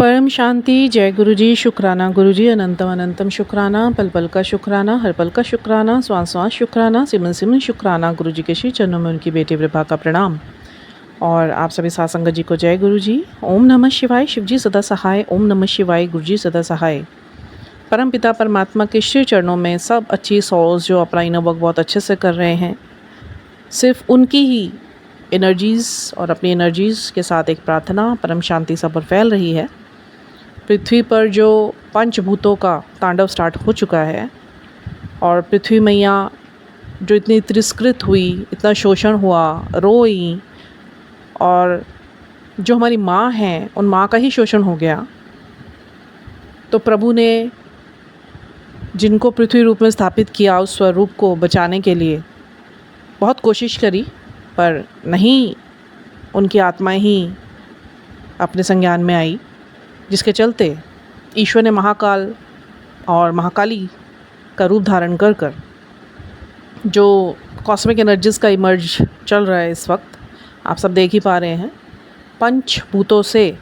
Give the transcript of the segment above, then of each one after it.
परम शांति। जय गुरु जी। शुक्राना गुरु जी। अनंतम अनंतम शुक्राना। पल पल का शुक्राना, हर पल का शुक्राना, श्वास श्वास शुक्राना, सिमन सिमन शुक्राना। गुरु जी के श्री चरणों में उनकी बेटी विभा का प्रणाम। और आप सभी साथ संगत जी को जय गुरु जी। ओम नमः शिवाय। शिव जी सदा सहाय। ओम नमः शिवाय। गुरु जी सदा सहाय। परम पिता परमात्मा के श्री चरणों में सब अच्छी सोल्स जो अपना इनर वर्क बहुत अच्छे से कर रहे हैं, सिर्फ उनकी ही एनर्जीज़ और अपनी एनर्जीज़ के साथ एक प्रार्थना परम शांति सब पर फैल रही है। पृथ्वी पर जो पंचभूतों का तांडव स्टार्ट हो चुका है और पृथ्वी मैया जो इतनी तिरस्कृत हुई, इतना शोषण हुआ, रोई, और जो हमारी माँ हैं उन माँ का ही शोषण हो गया, तो प्रभु ने जिनको पृथ्वी रूप में स्थापित किया उस स्वरूप को बचाने के लिए बहुत कोशिश करी, पर नहीं, उनकी आत्माएं ही अपने संज्ञान में आई, जिसके चलते ईश्वर ने महाकाल और महाकाली का रूप धारण कर कर जो कॉस्मिक एनर्जीज़ का इमर्ज चल रहा है इस वक्त, आप सब देख ही पा रहे हैं। पंचभूतों से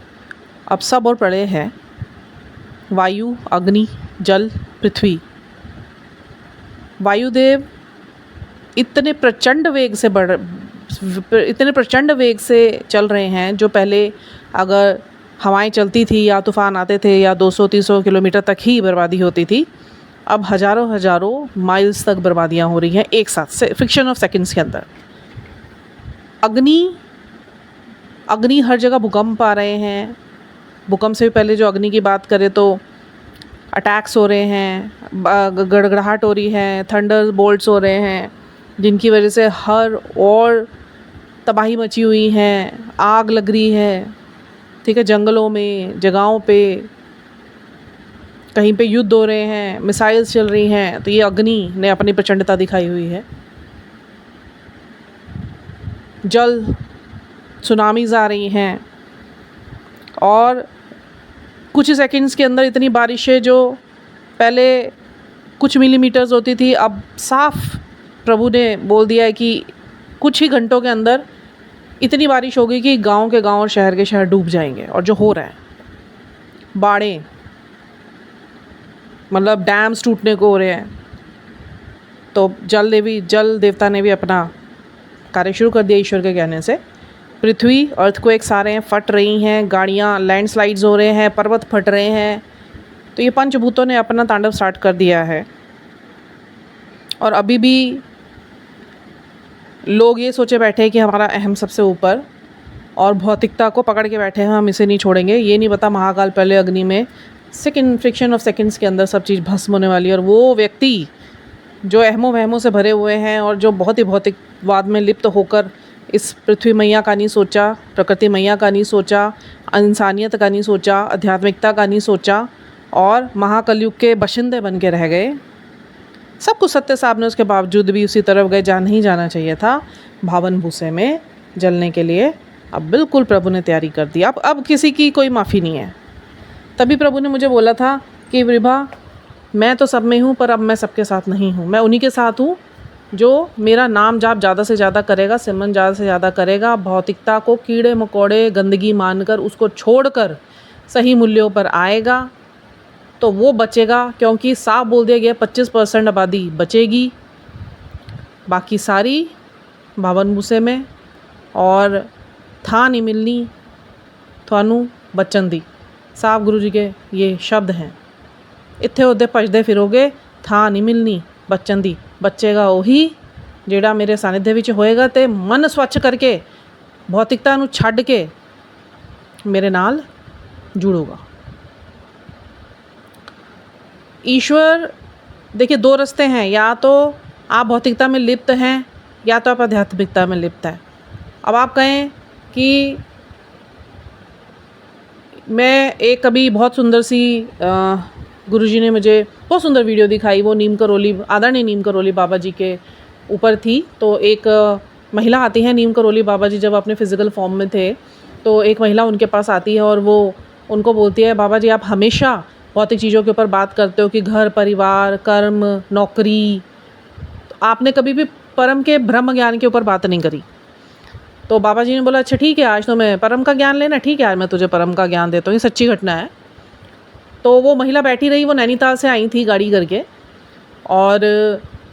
अब सब और पड़े हैं वायु, अग्नि, जल, पृथ्वी। वायुदेव इतने प्रचंड वेग से चल रहे हैं, जो पहले अगर हवाएं चलती थी या तूफ़ान आते थे या 200-300 किलोमीटर तक ही बर्बादी होती थी, अब हज़ारों माइल्स तक बर्बादियां हो रही हैं एक साथ से, फ्रिक्शन ऑफ सेकंड्स के अंदर। अग्नि हर जगह भूकंप आ रहे हैं। भूकंप से भी पहले जो अग्नि की बात करें तो अटैक्स हो रहे हैं, गड़गड़ाहट हो रही है, थंडर बोल्ट्स हो रहे हैं, जिनकी वजह से हर और तबाही मची हुई है, आग लग रही है, ठीक है, जंगलों में, जगहों पे, कहीं पे युद्ध हो रहे हैं, मिसाइल्स चल रही हैं। तो ये अग्नि ने अपनी प्रचंडता दिखाई हुई है। जल, सुनामीज़ आ रही हैं, और कुछ ही सेकंड्स के अंदर इतनी बारिशें जो पहले कुछ मिलीमीटर्स होती थी, अब साफ प्रभु ने बोल दिया है कि कुछ ही घंटों के अंदर इतनी बारिश होगी कि गांव के गांव और शहर के शहर डूब जाएंगे। और जो हो रहा है, बाढ़ें, मतलब डैम्स टूटने को हो रहे हैं, तो जल देवता ने भी अपना कार्य शुरू कर दिया ईश्वर के कहने से। पृथ्वी, अर्थक्वेक्स आ रहे हैं, फट रही हैं, गाड़ियाँ, लैंडस्लाइड्स हो रहे हैं, पर्वत फट रहे हैं। तो ये पंचभूतों ने अपना तांडव स्टार्ट कर दिया है। और अभी भी लोग ये सोचे बैठे हैं कि हमारा अहम सबसे ऊपर, और भौतिकता को पकड़ के बैठे हैं, हम इसे नहीं छोड़ेंगे। ये नहीं पता महाकाल पहले अग्नि में फ्रिक्शन ऑफ सेकंड्स के अंदर सब चीज़ भस्म होने वाली है। और वो व्यक्ति जो अहमो वहमों से भरे हुए हैं और जो बहुत ही भौतिकवाद में लिप्त होकर इस पृथ्वी मैया का नहीं सोचा, प्रकृति मैया का नहीं सोचा, इंसानियत का नहीं सोचा, आध्यात्मिकता का नहीं सोचा, और महाकलयुग के बशिंदे बन के रह गए। सब कुछ सत्य सामने, उसके बावजूद भी उसी तरफ गए जहाँ नहीं जाना चाहिए था, भावन भूसे में जलने के लिए। अब बिल्कुल प्रभु ने तैयारी कर दी। अब किसी की कोई माफ़ी नहीं है। तभी प्रभु ने मुझे बोला था कि विभा, मैं तो सब में हूँ, पर अब मैं सबके साथ नहीं हूँ। मैं उन्हीं के साथ हूँ जो मेरा नाम जाप ज़्यादा से ज़्यादा करेगा, सिमरन ज़्यादा से ज़्यादा करेगा, भौतिकता को कीड़े मकोड़े गंदगी मानकर उसको छोड़कर सही मूल्यों पर आएगा, तो वो बचेगा। क्योंकि साफ बोल दिया गया 25% आबादी बचेगी, बाकी सारी भावन भूसे में। और था नहीं मिलनी थानू बचन दी, साफ गुरु जी के ये शब्द हैं। इत्थे उदे भजदे फिरोगे, था नहीं मिलनी बचन दी। बचेगा वही ਜਿਹੜਾ मेरे सानिध्य ਵਿੱਚ होएगा, तो मन स्वच्छ करके भौतिकता ਨੂੰ ਛੱਡ के मेरे नाल जुड़ूगा। ईश्वर, देखिए, दो रास्ते हैं, या तो आप भौतिकता में लिप्त हैं या तो आप आध्यात्मिकता में लिप्त हैं। अब आप कहें कि मैं एक कभी बहुत सुंदर सी गुरुजी ने मुझे बहुत सुंदर वीडियो दिखाई, वो नीम करोली, आदरणीय नीम करोली बाबा जी के ऊपर थी। तो एक महिला आती है, नीम करोली बाबा जी जब अपने फिज़िकल फॉर्म में थे, तो एक महिला उनके पास आती है और वो उनको बोलती है, बाबा जी आप हमेशा भौतिक चीज़ों के ऊपर बात करते हो कि घर, परिवार, कर्म, नौकरी, तो आपने कभी भी परम के ब्रह्म ज्ञान के ऊपर बात नहीं करी। तो बाबा जी ने बोला अच्छा ठीक है, आज तो मैं परम का ज्ञान लेना, ठीक है आज मैं तुझे परम का ज्ञान देता हूँ, ये सच्ची घटना है। तो वो महिला बैठी रही, वो नैनीताल से आई थी गाड़ी करके, और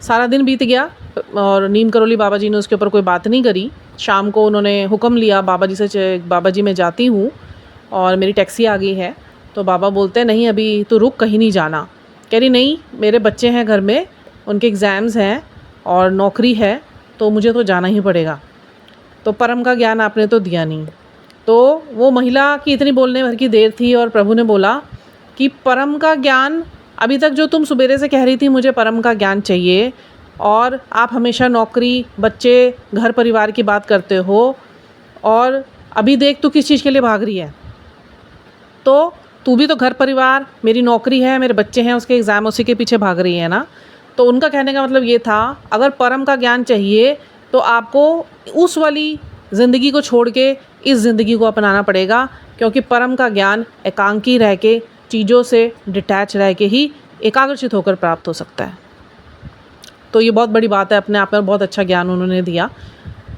सारा दिन बीत गया और नीम करौली बाबा जी ने उसके ऊपर कोई बात नहीं करी। शाम को उन्होंने हुक्म लिया बाबा जी से, बाबा जी मैं जाती हूँ और मेरी टैक्सी आ गई है। तो बाबा बोलते हैं नहीं अभी तो रुक, कहीं नहीं जाना। कह रही नहीं मेरे बच्चे हैं घर में, उनके एग्ज़ाम्स हैं और नौकरी है, तो मुझे तो जाना ही पड़ेगा। तो परम का ज्ञान आपने तो दिया नहीं। तो वो महिला की इतनी बोलने भर की देर थी और प्रभु ने बोला कि परम का ज्ञान, अभी तक जो तुम सुबेरे से कह रही थी मुझे परम का ज्ञान चाहिए, और आप हमेशा नौकरी, बच्चे, घर परिवार की बात करते हो, और अभी देख तू किस चीज़ के लिए भाग रही है। तो तू भी तो घर परिवार, मेरी नौकरी है, मेरे बच्चे हैं, उसके एग्ज़ाम, उसी के पीछे भाग रही है ना। तो उनका कहने का मतलब ये था अगर परम का ज्ञान चाहिए तो आपको उस वाली ज़िंदगी को छोड़ के इस ज़िंदगी को अपनाना पड़ेगा, क्योंकि परम का ज्ञान एकांकी रह के, चीज़ों से डिटैच रह के ही एकाग्रचित होकर प्राप्त हो सकता है। तो ये बहुत बड़ी बात है अपने आप में, बहुत अच्छा ज्ञान उन्होंने दिया,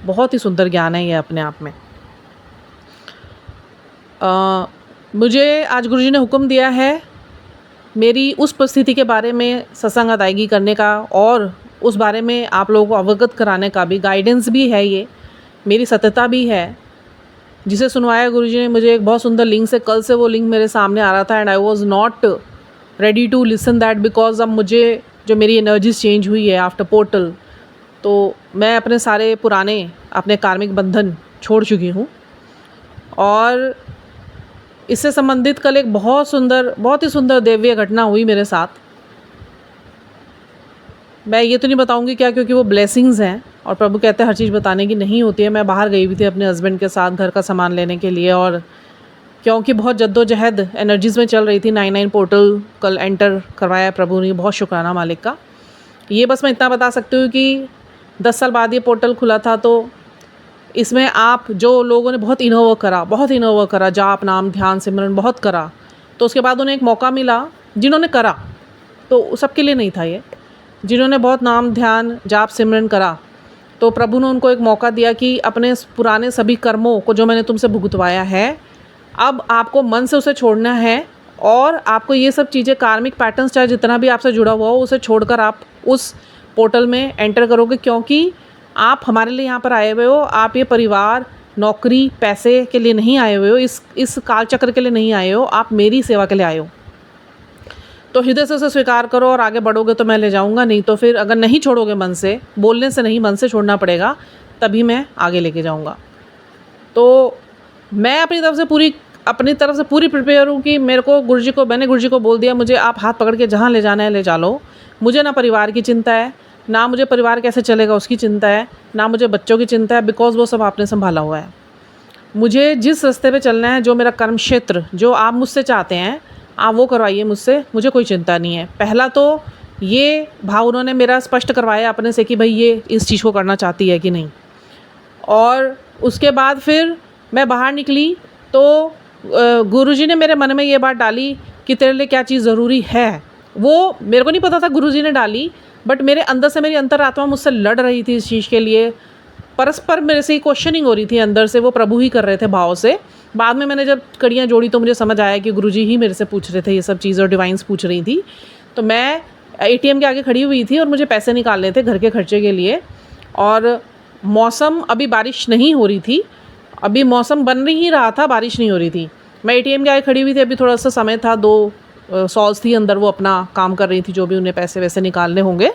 बहुत ही सुंदर ज्ञान है ये अपने आप में। मुझे आज गुरुजी ने हुक्म दिया है मेरी उस परिस्थिति के बारे में सत्संग अदायगी करने का, और उस बारे में आप लोगों को अवगत कराने का भी, गाइडेंस भी है, ये मेरी सत्यता भी है। जिसे सुनवाया गुरुजी ने मुझे एक बहुत सुंदर लिंक से, कल से वो लिंक मेरे सामने आ रहा था and I was not ready to listen that, because अब मुझे जो मेरी एनर्जीज चेंज हुई है आफ्टर पोर्टल, तो मैं अपने सारे पुराने अपने कार्मिक बंधन छोड़ चुकी हूँ। और इससे संबंधित कल एक बहुत ही सुंदर दिव्य घटना हुई मेरे साथ। मैं ये तो नहीं बताऊंगी क्या, क्योंकि वो ब्लेसिंग्स हैं और प्रभु कहते हैं हर चीज़ बताने की नहीं होती है। मैं बाहर गई हुई थी अपने हस्बैंड के साथ घर का सामान लेने के लिए, और क्योंकि बहुत जद्दोजहद एनर्जीज़ में चल रही थी, 99 पोर्टल कल एंटर करवाया प्रभु ने, बहुत शुक्राना मालिक का। ये बस मैं इतना बता सकती हूँ कि 10 साल बाद ये पोर्टल खुला था, तो इसमें आप जो लोगों ने बहुत इनोवर्क करा, जाप नाम ध्यान सिमरन बहुत करा, तो उसके बाद उन्हें एक मौका मिला, जिन्होंने करा, तो सबके लिए नहीं था ये, जिन्होंने बहुत नाम ध्यान जाप सिमरन करा, तो प्रभु ने उनको एक मौका दिया कि अपने पुराने सभी कर्मों को जो मैंने तुमसे भुगतवाया है, अब आपको मन से उसे छोड़ना है, और आपको ये सब चीज़ें, कार्मिक पैटर्न्स चाहे जितना भी आपसे जुड़ा हुआ हो, उसे छोड़कर आप उस पोर्टल में एंटर करोगे, क्योंकि आप हमारे लिए यहाँ पर आए हुए हो। आप ये परिवार, नौकरी, पैसे के लिए नहीं आए हुए हो, इस कालचक्र के लिए नहीं आए हो, आप मेरी सेवा के लिए आए हो। तो हृदय से उसे स्वीकार करो और आगे बढ़ोगे तो मैं ले जाऊँगा, नहीं तो फिर अगर नहीं छोड़ोगे मन से, बोलने से नहीं मन से छोड़ना पड़ेगा, तभी मैं आगे लेके जाऊँगा। तो मैं अपनी तरफ से पूरी प्रिपेयर हूँ कि मैंने गुरुजी को बोल दिया, मुझे आप हाथ पकड़ के जहाँ ले जाना है ले जा लो। मुझे ना परिवार की चिंता है, ना मुझे परिवार कैसे चलेगा उसकी चिंता है, ना मुझे बच्चों की चिंता है, बिकॉज़ वो सब आपने संभाला हुआ है। मुझे जिस रास्ते पे चलना है, जो मेरा कर्म क्षेत्र, जो आप मुझसे चाहते हैं, आप वो करवाइए मुझसे, मुझे कोई चिंता नहीं है। पहला तो ये भाव उन्होंने मेरा स्पष्ट करवाया अपने से कि भाई ये इस चीज़ को करना चाहती है कि नहीं। और उसके बाद फिर मैं बाहर निकली तो गुरुजी ने मेरे मन में ये बात डाली कि तेरे लिए क्या चीज़ ज़रूरी है। वो मेरे को नहीं पता था गुरुजी ने डाली, बट मेरे अंदर से मेरी अंतरात्मा मुझसे लड़ रही थी इस चीज़ के लिए। परस्पर मेरे से क्वेश्चनिंग हो रही थी अंदर से, वो प्रभु ही कर रहे थे भाव से। बाद में मैंने जब कड़ियाँ जोड़ी तो मुझे समझ आया कि गुरुजी ही मेरे से पूछ रहे थे ये सब चीज़, और डिवाइन्स पूछ रही थी। तो मैं एटीएम के आगे खड़ी हुई थी और मुझे पैसे निकालने थे घर के खर्चे के लिए, और मौसम अभी बारिश नहीं हो रही थी, अभी मौसम बन ही रहा था, बारिश नहीं हो रही थी। मैं एटीएम के आगे खड़ी हुई थी, अभी थोड़ा सा समय था, 2 सॉल्स थी अंदर, वो अपना काम कर रही थी, जो भी उन्हें पैसे वैसे निकालने होंगे।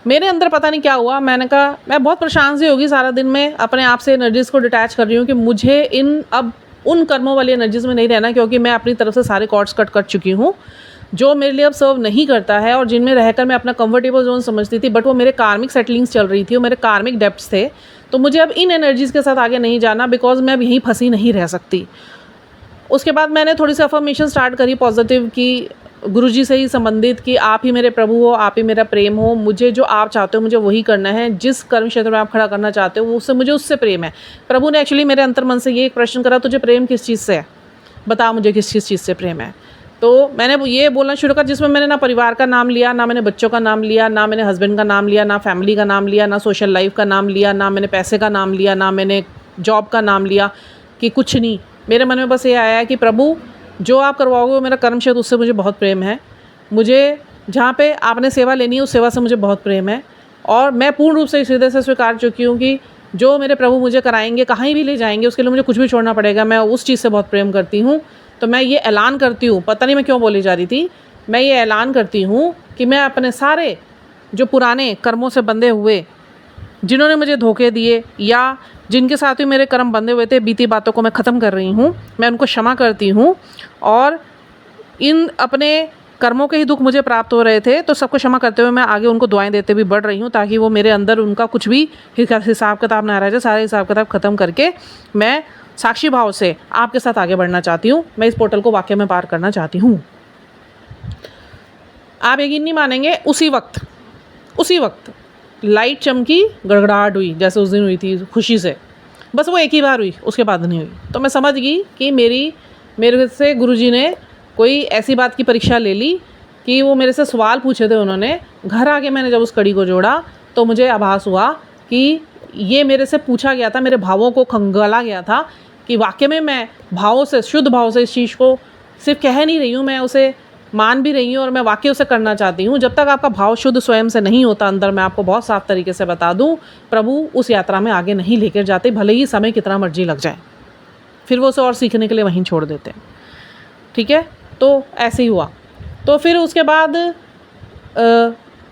मेरे अंदर पता नहीं क्या हुआ, मैंने कहा मैं बहुत परेशान सी होगी सारा दिन में, अपने आप से एनर्जीज़ को डिटैच कर रही हूँ कि मुझे अब उन कर्मों वाली एनर्जीज़ में नहीं रहना, क्योंकि मैं अपनी तरफ से सारे कॉर्ड्स कट कर चुकी हूँ, जो मेरे लिए अब सर्व नहीं करता है, और जिनमें रहकर मैं अपना कंफर्टेबल जोन समझती थी, बट वो मेरे कार्मिक सेटलिंग्स चल रही थी, वो मेरे कार्मिक डेप्थ्स थे। तो मुझे अब इन एनर्जीज़ के साथ आगे नहीं जाना, बिकॉज मैं अब यहीं फंसी नहीं रह सकती। उसके बाद मैंने थोड़ी सी अफर्मेशन स्टार्ट करी पॉजिटिव, कि गुरुजी से ही संबंधित, कि आप ही मेरे प्रभु हो, आप ही मेरा प्रेम हो, मुझे जो आप चाहते हो मुझे वही करना है, जिस कर्म क्षेत्र में आप खड़ा करना चाहते हो उससे मुझे उससे प्रेम है। प्रभु ने एक्चुअली मेरे अंतर्मन से ये एक प्रश्न करा, तुझे प्रेम किस चीज़ से है, बता मुझे किस चीज़ से प्रेम है। तो मैंने ये बोलना शुरू कर जिसमें मैंने ना परिवार का नाम लिया, ना मैंने बच्चों का नाम लिया, ना मैंने हस्बैंड का नाम लिया, ना फैमिली का नाम लिया, ना सोशल लाइफ का नाम लिया, ना मैंने पैसे का नाम लिया, ना मैंने जॉब का नाम लिया, कि कुछ नहीं। मेरे मन में बस ये आया है कि प्रभु जो आप करवाओगे वो मेरा कर्म क्षेत्र, उससे मुझे बहुत प्रेम है। मुझे जहाँ पे आपने सेवा लेनी है उस सेवा से मुझे बहुत प्रेम है, और मैं पूर्ण रूप से इस हृदय से स्वीकार चुकी हूँ कि जो मेरे प्रभु मुझे कराएंगे, कहीं भी ले जाएंगे, उसके लिए मुझे कुछ भी छोड़ना पड़ेगा। मैं उस चीज़ से बहुत प्रेम करती हूँ। तो मैं ये ऐलान करती हूँ, पता नहीं मैं क्यों बोली जा रही थी, मैं ये ऐलान करती हूँ कि मैं अपने सारे जो पुराने कर्मों से बंधे हुए, जिन्होंने मुझे धोखे दिए या जिनके साथ भी मेरे कर्म बंधे हुए थे, बीती बातों को मैं ख़त्म कर रही हूँ। मैं उनको क्षमा करती हूँ, और इन अपने कर्मों के ही दुख मुझे प्राप्त हो रहे थे, तो सबको क्षमा करते हुए मैं आगे उनको दुआएं देते भी बढ़ रही हूँ, ताकि वो मेरे अंदर उनका कुछ भी हिसाब किताब ना रह जाए। सारे हिसाब किताब ख़त्म करके मैं साक्षी भाव से आपके साथ आगे बढ़ना चाहती हूँ। मैं इस पोर्टल को वाकई में पार करना चाहती हूँ। आप यकीन नहीं मानेंगे, उसी वक्त लाइट चमकी, गड़गड़ाहट हुई, जैसे उस दिन हुई थी खुशी से। बस वो एक ही बार हुई, उसके बाद नहीं हुई। तो मैं समझ गई कि मेरे से गुरुजी ने कोई ऐसी बात की परीक्षा ले ली कि वो मेरे से सवाल पूछे थे उन्होंने। घर आके मैंने जब उस कड़ी को जोड़ा तो मुझे आभास हुआ कि ये मेरे से पूछा गया था, मेरे भावों को खंगाला गया था कि वाकई में मैं भावों से, शुद्ध भाव से इस चीज़ को सिर्फ कह नहीं रही हूँ, मैं उसे मान भी रही हूँ और मैं वाकई उसे करना चाहती हूँ। जब तक आपका भाव शुद्ध स्वयं से नहीं होता अंदर, मैं आपको बहुत साफ तरीके से बता दूँ, प्रभु उस यात्रा में आगे नहीं लेकर जाते, भले ही समय कितना मर्जी लग जाए। फिर वो उसे और सीखने के लिए वहीं छोड़ देते हैं। ठीक है, तो ऐसे ही हुआ। तो फिर उसके बाद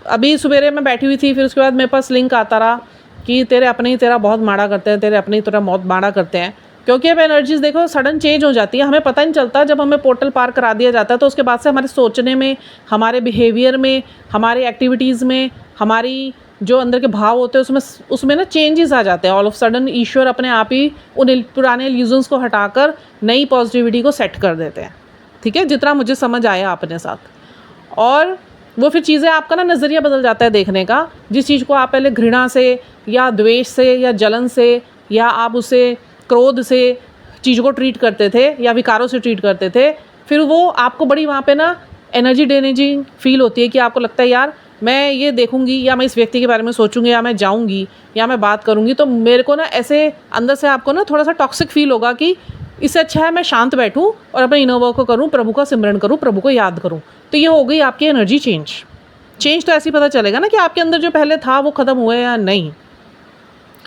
अभी सवेरे मैं बैठी हुई थी, फिर उसके बाद मेरे पास लिंक आता रहा कि तेरे अपने ही तेरा बहुत माड़ा करते हैं, तेरे अपने ही तेरा बहुत माड़ा करते हैं। क्योंकि अब एनर्जीज़ देखो सडन चेंज हो जाती है, हमें पता नहीं चलता। जब हमें पोर्टल पार करा दिया जाता है तो उसके बाद से हमारे सोचने में, हमारे बिहेवियर में, हमारी एक्टिविटीज़ में, हमारी जो अंदर के भाव होते हैं उसमें ना चेंजेस आ जाते हैं। ऑल ऑफ सडन ईश्वर अपने आप ही उन पुराने इल्यूजन्स को हटाकर नई पॉजिटिविटी को सेट कर देते हैं। ठीक है, जितना मुझे समझ आया अपने साथ। और वो फिर चीज़ें, आपका ना नज़रिया बदल जाता है देखने का। जिस चीज़ को आप पहले घृणा से या द्वेष से या जलन से या आप उसे क्रोध से चीज़ को ट्रीट करते थे या विकारों से ट्रीट करते थे, फिर वो आपको बड़ी वहाँ पे ना एनर्जी ड्रेनेजिंग फील होती है कि आपको लगता है यार मैं ये देखूंगी या मैं इस व्यक्ति के बारे में सोचूंगी या मैं जाऊंगी या मैं बात करूंगी तो मेरे को ना ऐसे अंदर से आपको ना थोड़ा सा टॉक्सिक फील होगा कि इससे अच्छा है मैं शांत बैठूं और अपने इनर वर्क को करूं, प्रभु का सिमरन करूं, प्रभु को याद करूं। तो ये हो गई आपकी एनर्जी चेंज। तो ऐसे ही पता चलेगा ना कि आपके अंदर जो पहले था वो ख़त्म हुआ है या नहीं,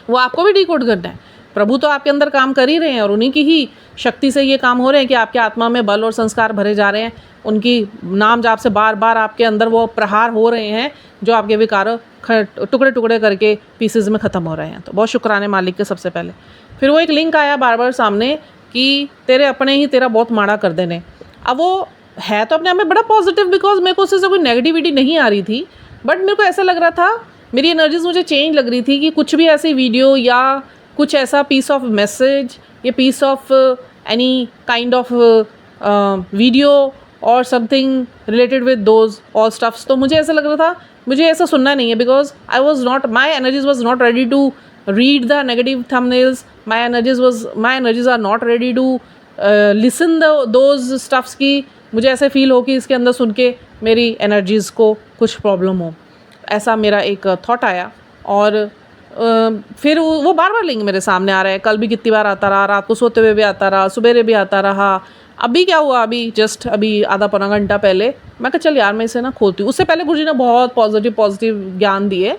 वो आपको भी डिकोड करना है। प्रभु तो आपके अंदर काम कर ही रहे हैं और उन्हीं की ही शक्ति से ये काम हो रहे हैं कि आपके आत्मा में बल और संस्कार भरे जा रहे हैं। उनकी नाम जाप से बार बार आपके अंदर वो प्रहार हो रहे हैं जो आपके विकार टुकड़े टुकड़े करके पीसेज में ख़त्म हो रहे हैं। तो बहुत शुक्राने मालिक के सबसे पहले। फिर वो एक लिंक आया बार बार सामने कि तेरे अपने ही तेरा बहुत माड़ा कर देने। अब वो है तो अपने आप में बड़ा पॉजिटिव, बिकॉज मेरे को उससे कोई नेगेटिविटी नहीं आ रही थी, बट मेरे को ऐसा लग रहा था, मेरी एनर्जीज मुझे चेंज लग रही थी कि कुछ भी ऐसी वीडियो या कुछ ऐसा पीस ऑफ मैसेज या piece of any kind of video और something related with those all stuffs, तो मुझे ऐसा लग रहा था मुझे ऐसा सुनना नहीं है, because I was not, my energies was not ready to read the negative thumbnails. My energies are not ready to listen those stuffs की मुझे ऐसे फील हो कि इसके अंदर सुन के मेरी एनर्जीज़ को कुछ प्रॉब्लम हो, ऐसा मेरा एक थॉट आया। और फिर वो बार बार लिंक मेरे सामने आ रहा है। कल भी कितनी बार आता रहा, रात को सोते हुए भी आता रहा, सुबह भी आता रहा। अभी क्या हुआ, अभी जस्ट अभी आधा पौना घंटा पहले मैं कहा चल यार मैं इसे ना खोलती हूँ। उससे पहले गुरुजी ने बहुत पॉजिटिव ज्ञान दिए,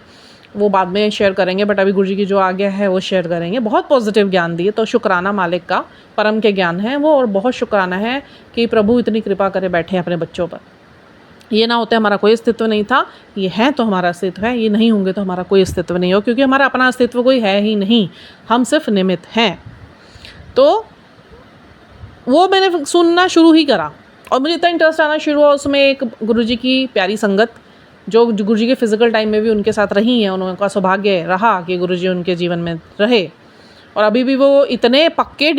वो बाद में शेयर करेंगे, बट अभी गुरुजी की जो आज्ञा है वो शेयर करेंगे। बहुत पॉजिटिव ज्ञान दिए, तो शुक्राना मालिक का, परम के ज्ञान है वो, और बहुत शुक्राना है कि प्रभु इतनी कृपा करे बैठे अपने बच्चों पर। ये ना होते हमारा कोई अस्तित्व नहीं था, ये है तो हमारा अस्तित्व है, ये नहीं होंगे तो हमारा कोई अस्तित्व नहीं हो, क्योंकि हमारा अपना अस्तित्व कोई है ही नहीं, हम सिर्फ निमित्त हैं। तो वो मैंने सुनना शुरू ही करा और मुझे इतना इंटरेस्ट आना शुरू हुआ उसमें। एक गुरुजी की प्यारी संगत जो गुरुजी के फिज़िकल टाइम में भी उनके साथ रही हैं, उनका सौभाग्य रहा कि गुरुजी उनके जीवन में रहे, और अभी भी वो इतने पक्के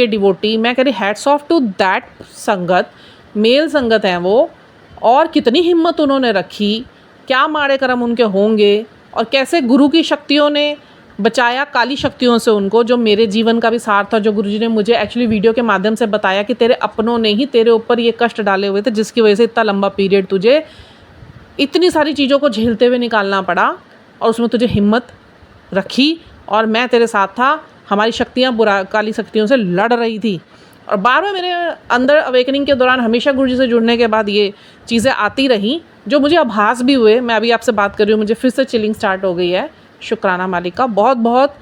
डिवोटी, मैं कह रही हैट्स ऑफ टू दैट संगत, मेल संगत हैं वो, और कितनी हिम्मत उन्होंने रखी, क्या माड़े कर्म उनके होंगे और कैसे गुरु की शक्तियों ने बचाया काली शक्तियों से उनको, जो मेरे जीवन का भी सार था, जो गुरुजी ने मुझे एक्चुअली वीडियो के माध्यम से बताया कि तेरे अपनों ने ही तेरे ऊपर ये कष्ट डाले हुए थे, जिसकी वजह से इतना लंबा पीरियड तुझे इतनी सारी चीज़ों को झेलते हुए निकालना पड़ा, और उसमें तुझे हिम्मत रखी और मैं तेरे साथ था। हमारी शक्तियाँ बुरा काली शक्तियों से लड़ रही थी। और बार बार मेरे अंदर अवेकनिंग के दौरान हमेशा गुरुजी से जुड़ने के बाद ये चीज़ें आती रहीं, जो मुझे आभास भी हुए। मैं अभी आपसे बात कर रही हूँ, मुझे फिर से चिलिंग स्टार्ट हो गई है। शुक्राना मालिक का बहुत बहुत।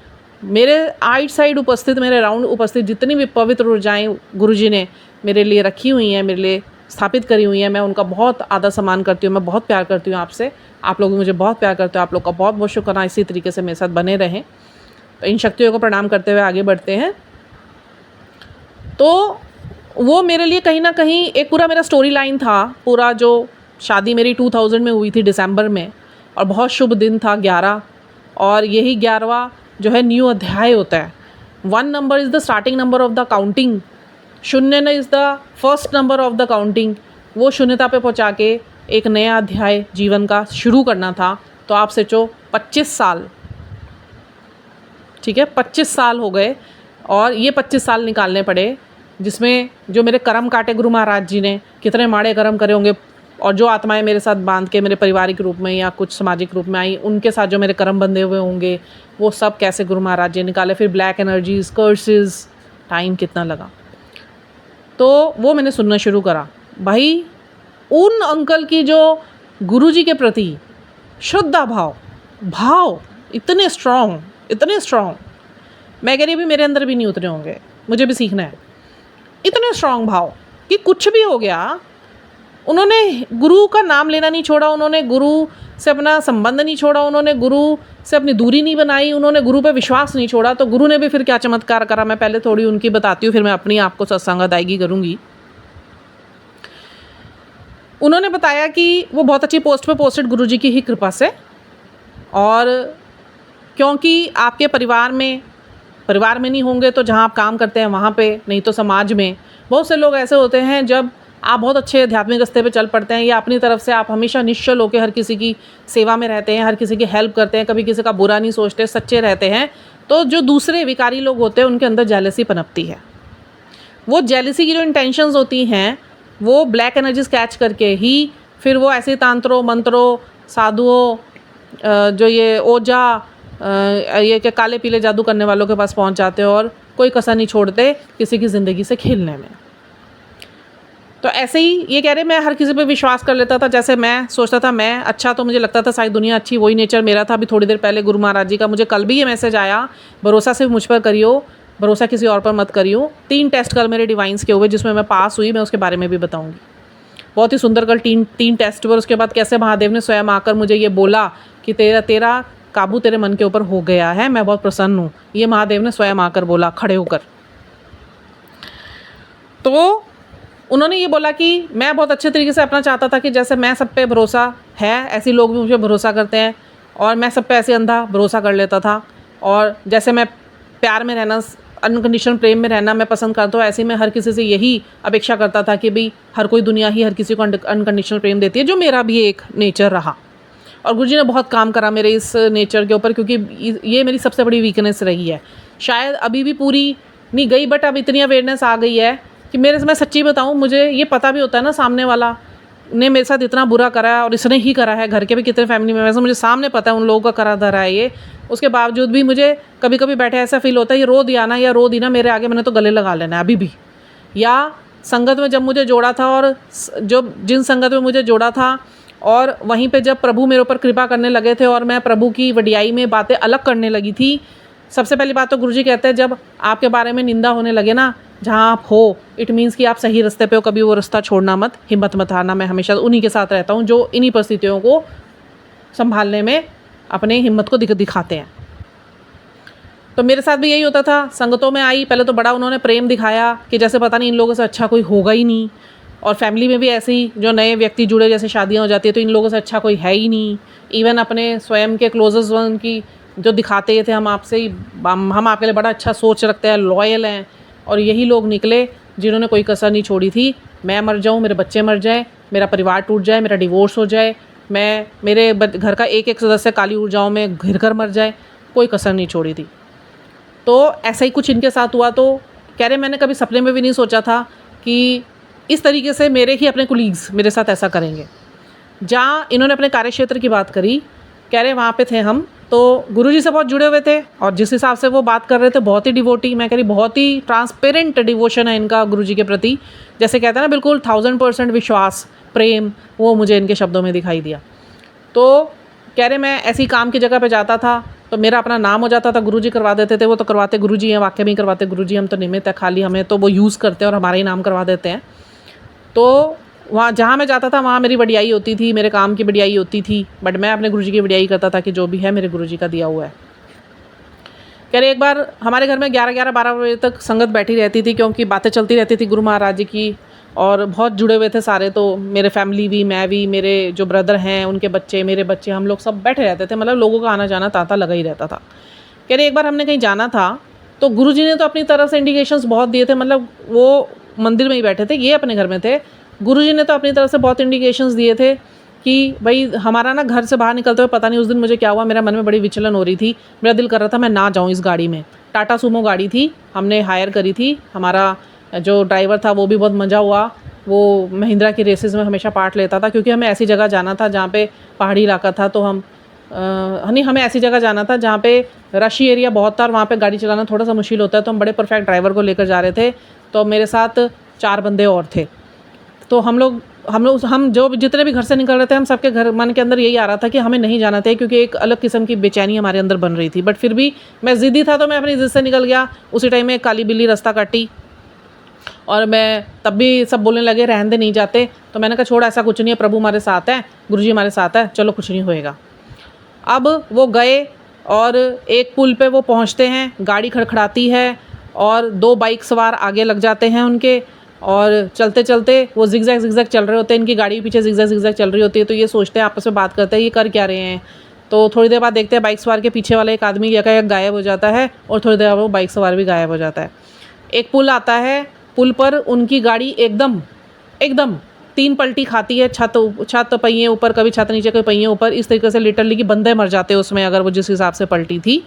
मेरे आइट साइड उपस्थित, मेरे राउंड उपस्थित जितनी भी पवित्र ऊर्जाएँ गुरुजी ने मेरे लिए रखी हुई हैं, मेरे लिए स्थापित करी हुई हैं, मैं उनका बहुत आदर सम्मान करती हूँ। मैं बहुत प्यार करती हूँ आपसे, आप लोग मुझे बहुत प्यार करते हो। आप लोग का बहुत बहुत शुक्राना, इसी तरीके से मेरे साथ बने रहें। तो इन शक्तियों को प्रणाम करते हुए आगे बढ़ते हैं। तो वो मेरे लिए कहीं ना कहीं एक पूरा मेरा स्टोरी लाइन था। पूरा जो शादी मेरी 2000 में हुई थी दिसंबर में, और बहुत शुभ दिन था 11, और यही 11वां जो है न्यू अध्याय होता है। 1 number is the starting number of the counting, शून्य न is the first number of the counting. वो शून्यता पे पहुंचा के एक नया अध्याय जीवन का शुरू करना था। तो आप सोचो 25 साल, ठीक है, 25 साल हो गए, और ये 25 साल निकालने पड़े, जिसमें जो मेरे कर्म काटे गुरु महाराज जी ने, कितने माड़े कर्म करे होंगे, और जो आत्माएं मेरे साथ बांध के मेरे पारिवारिक रूप में या कुछ सामाजिक रूप में आई, उनके साथ जो मेरे कर्म बंधे हुए होंगे, वो सब कैसे गुरु महाराज जी निकाले। फिर ब्लैक एनर्जीज, कर्सेस, टाइम कितना लगा। तो वो मैंने सुनना शुरू करा। भाई उन अंकल की जो गुरुजी के प्रति श्रद्धा भाव इतने स्ट्रॉन्ग, इतने स्ट्रॉन्ग, मैं कह रही अभी मेरे अंदर भी नहीं उतरे होंगे, मुझे भी सीखना है। इतने स्ट्रॉन्ग भाव कि कुछ भी हो गया, उन्होंने गुरु का नाम लेना नहीं छोड़ा, उन्होंने गुरु से अपना संबंध नहीं छोड़ा, उन्होंने गुरु से अपनी दूरी नहीं बनाई, उन्होंने गुरु पे विश्वास नहीं छोड़ा। तो गुरु ने भी फिर क्या चमत्कार करा, मैं पहले थोड़ी उनकी बताती हूँ, फिर मैं अपनी आपको सत्संग अदायगी करूँगी। उन्होंने बताया कि वो बहुत अच्छी पोस्ट पे पोस्टेड गुरुजी की ही कृपा से, और क्योंकि आपके परिवार में नहीं होंगे तो जहाँ आप काम करते हैं वहाँ पे, नहीं तो समाज में बहुत से लोग ऐसे होते हैं, जब आप बहुत अच्छे आध्यात्मिक रास्ते पे चल पड़ते हैं या अपनी तरफ से आप हमेशा निश्चल होकर हर किसी की सेवा में रहते हैं, हर किसी की हेल्प करते हैं, कभी किसी का बुरा नहीं सोचते, सच्चे रहते हैं, तो जो दूसरे विकारी लोग होते हैं उनके अंदर जेलसी पनपती है। वो जेलसी की जो इंटेंशंस होती हैं, वो ब्लैक एनर्जीज कैच करके ही फिर वो ऐसे तांत्रों मंत्रों साधुओं, जो ये ओझा, ये के काले पीले जादू करने वालों के पास पहुंच जाते हैं, और कोई कसर नहीं छोड़ते किसी की ज़िंदगी से खेलने में। तो ऐसे ही ये कह रहे, मैं हर किसी पे विश्वास कर लेता था। जैसे मैं सोचता था मैं अच्छा, तो मुझे लगता था सारी दुनिया अच्छी, वही नेचर मेरा था। अभी थोड़ी देर पहले गुरु महाराज जी का मुझे कल भी ये मैसेज आया, भरोसा सिर्फ मुझ पर करियो, भरोसा किसी और पर मत करियो। 3 टेस्ट कल मेरे डिवाइंस के हुए, जिसमें मैं पास हुई, मैं उसके बारे में भी बताऊँगी। बहुत ही सुंदर कल 3 टेस्ट हुए। उसके बाद कैसे महादेव ने स्वयं आकर मुझे ये बोला कि तेरा काबू तेरे मन के ऊपर हो गया है, मैं बहुत प्रसन्न हूँ। ये महादेव ने स्वयं आकर बोला, खड़े होकर। तो उन्होंने ये बोला कि मैं बहुत अच्छे तरीके से अपना चाहता था कि जैसे मैं सब पे भरोसा है, ऐसे लोग भी मुझ पर भरोसा करते हैं, और मैं सब पे ऐसे अंधा भरोसा कर लेता था। और जैसे मैं प्यार में रहना, अनकंडीशनल प्रेम में रहना मैं पसंद करता हूँ, ऐसे मैं हर किसी से यही अपेक्षा करता था कि भाई हर कोई दुनिया ही हर किसी को अनकंडीशनल प्रेम देती है, जो मेरा भी एक नेचर रहा। और गुरुजी ने बहुत काम करा मेरे इस नेचर के ऊपर, क्योंकि ये मेरी सबसे बड़ी वीकनेस रही है। शायद अभी भी पूरी नहीं गई, बट अब इतनी अवेयरनेस आ गई है कि मैं सच्ची बताऊँ, मुझे ये पता भी होता है ना, सामने वाला ने मेरे साथ इतना बुरा करा है, और इसने ही करा है, घर के भी कितने फैमिली मेम्बर्स, मुझे सामने पता है उन लोगों का करा धरा है ये। उसके बावजूद भी मुझे कभी कभी बैठे ऐसा फील होता है, ये रो दिया ना या रो दी ना मेरे आगे, मैंने तो गले लगा लेना है अभी भी। या संगत में जब मुझे जोड़ा था, और जिन संगत में मुझे जोड़ा था, और वहीं पे जब प्रभु मेरे ऊपर कृपा करने लगे थे और मैं प्रभु की वडियाई में बातें अलग करने लगी थी। सबसे पहली बात तो गुरुजी कहते हैं, जब आपके बारे में निंदा होने लगे ना, जहाँ आप हो, इट मीन्स कि आप सही रास्ते पे हो, कभी वो रास्ता छोड़ना मत, हिम्मत मत हारना। मैं हमेशा उन्हीं के साथ रहता हूँ जो इन्हीं परिस्थितियों को संभालने में अपने हिम्मत को दिखाते हैं। तो मेरे साथ भी यही होता था। संगतों में आई, पहले तो बड़ा उन्होंने प्रेम दिखाया कि जैसे पता नहीं इन लोगों से अच्छा कोई होगा ही नहीं, और फैमिली में भी ऐसे ही जो नए व्यक्ति जुड़े, जैसे शादियाँ हो जाती है तो इन लोगों से अच्छा कोई है ही नहीं। इवन अपने स्वयं के क्लोजेस्ट वन की जो दिखाते थे, हम आपसे ही, हम आपके लिए बड़ा अच्छा सोच रखते हैं, लॉयल हैं, और यही लोग निकले जिन्होंने कोई कसर नहीं छोड़ी थी। मैं मर जाऊँ, मेरे बच्चे मर जाएँ, मेरा परिवार टूट जाए, मेरा डिवोर्स हो जाए, मेरे घर का एक एक सदस्य काली ऊर्जाओं में घिर कर मर जाए, कोई कसर नहीं छोड़ी थी। तो ऐसा ही कुछ इनके साथ हुआ। तो कह रहे मैंने कभी सपने में भी नहीं सोचा था कि इस तरीके से मेरे ही अपने कुलीग्स मेरे साथ ऐसा करेंगे। जहाँ इन्होंने अपने कार्यक्षेत्र की बात करी, कह रहे वहाँ पे थे हम, तो गुरुजी से बहुत जुड़े हुए थे और जिस हिसाब से वो बात कर रहे थे बहुत ही डिवोटी, मैं कह रही बहुत ही ट्रांसपेरेंट डिवोशन है इनका गुरुजी के प्रति। जैसे कहते हैं ना बिल्कुल 1000% विश्वास, प्रेम, वो मुझे इनके शब्दों में दिखाई दिया। तो कह रहे मैं ऐसी काम की जगह पे जाता था तो मेरा अपना नाम हो जाता था, गुरुजी करवा देते थे। वो तो करवाते गुरुजी हैं, वाक्य भी करवाते गुरुजी, हम तो निमित्त है, खाली हमें तो वो यूज़ करते हैं और हमारा ही नाम करवा देते हैं। तो वहाँ जहाँ मैं जाता था वहाँ मेरी बढ़ियाई होती थी, मेरे काम की बढ़ियाई होती थी, बट मैं अपने गुरुजी की बढ़ियाई करता था कि जो भी है मेरे गुरुजी का दिया हुआ है। कह रहे एक बार हमारे घर में 11-12 बजे तक संगत बैठी रहती थी, क्योंकि बातें चलती रहती थी गुरु महाराज जी की, और बहुत जुड़े हुए थे सारे। तो मेरे फैमिली भी, मैं भी, मेरे जो ब्रदर हैं उनके बच्चे, मेरे बच्चे, हम लोग सब बैठे रहते थे। मतलब लोगों का आना जाना तांता लगा ही रहता था। कह रहे एक बार हमने कहीं जाना था तो गुरुजी ने तो अपनी तरफ से इंडिकेशंस बहुत दिए थे। मतलब वो मंदिर में ही बैठे थे, ये अपने घर में थे। गुरुजी ने तो अपनी तरफ से बहुत इंडिकेशंस दिए थे कि भाई हमारा ना घर से बाहर निकलते हुए पता नहीं उस दिन मुझे क्या हुआ, मेरा मन में बड़ी विचलन हो रही थी। मेरा दिल कर रहा था मैं ना जाऊँ इस गाड़ी में। टाटा सूमो गाड़ी थी, हमने हायर करी थी। हमारा जो ड्राइवर था वो भी बहुत मज़ा हुआ, वो महिंद्रा की रेसेस में हमेशा पार्ट लेता था, क्योंकि हमें ऐसी जगह जाना था जहाँ पे पहाड़ी इलाका था। तो हमें ऐसी जगह जाना था जहाँ पे रशी एरिया बहुत था और वहाँ पे गाड़ी चलाना थोड़ा सा मुश्किल होता है। तो हम बड़े परफेक्ट ड्राइवर को लेकर जा रहे थे। तो मेरे साथ 4 बंदे और थे। तो हम जो जितने भी घर से निकल रहे थे, हम सबके घर मन के अंदर यही आ रहा था कि हमें नहीं जाना चाहिए, क्योंकि एक अलग किस्म की बेचैनी हमारे अंदर बन रही थी। बट फिर भी मैं ज़िद्दी था तो मैं अपनी ज़िद से निकल गया। उसी टाइम में एक काली बिल्ली रास्ता काटी और मैं तब भी सब बोलने लगे रहने दे, नहीं जाते। तो मैंने कहा छोड़, ऐसा कुछ नहीं है, प्रभु हमारे साथ है, गुरुजी हमारे साथ है, चलो कुछ नहीं होएगा। अब वो गए और एक पुल पे वो पहुंचते हैं, गाड़ी खड़खड़ाती है और 2 बाइक सवार आगे लग जाते हैं उनके, और चलते चलते वो जिगजैग चल रहे होते हैं, इनकी गाड़ी पीछे जिगजैग चल रही होती है। तो ये सोचते हैं, आपस में बात करते हैं ये कर क्या रहे हैं। तो थोड़ी देर बाद देखते हैं बाइक सवार के पीछे वाला एक आदमी एकाएक गायब हो जाता है और थोड़ी देर बाद वो बाइक सवार भी गायब हो जाता है। एक पुल आता है, पुल पर उनकी गाड़ी एकदम 3 पलटी खाती है। छत पहिए ऊपर, कभी छत नीचे, कभी पहिए ऊपर, इस तरीके से लिटरली कि बंदे मर जाते हैं उसमें, अगर वो जिस हिसाब से पलटी थी।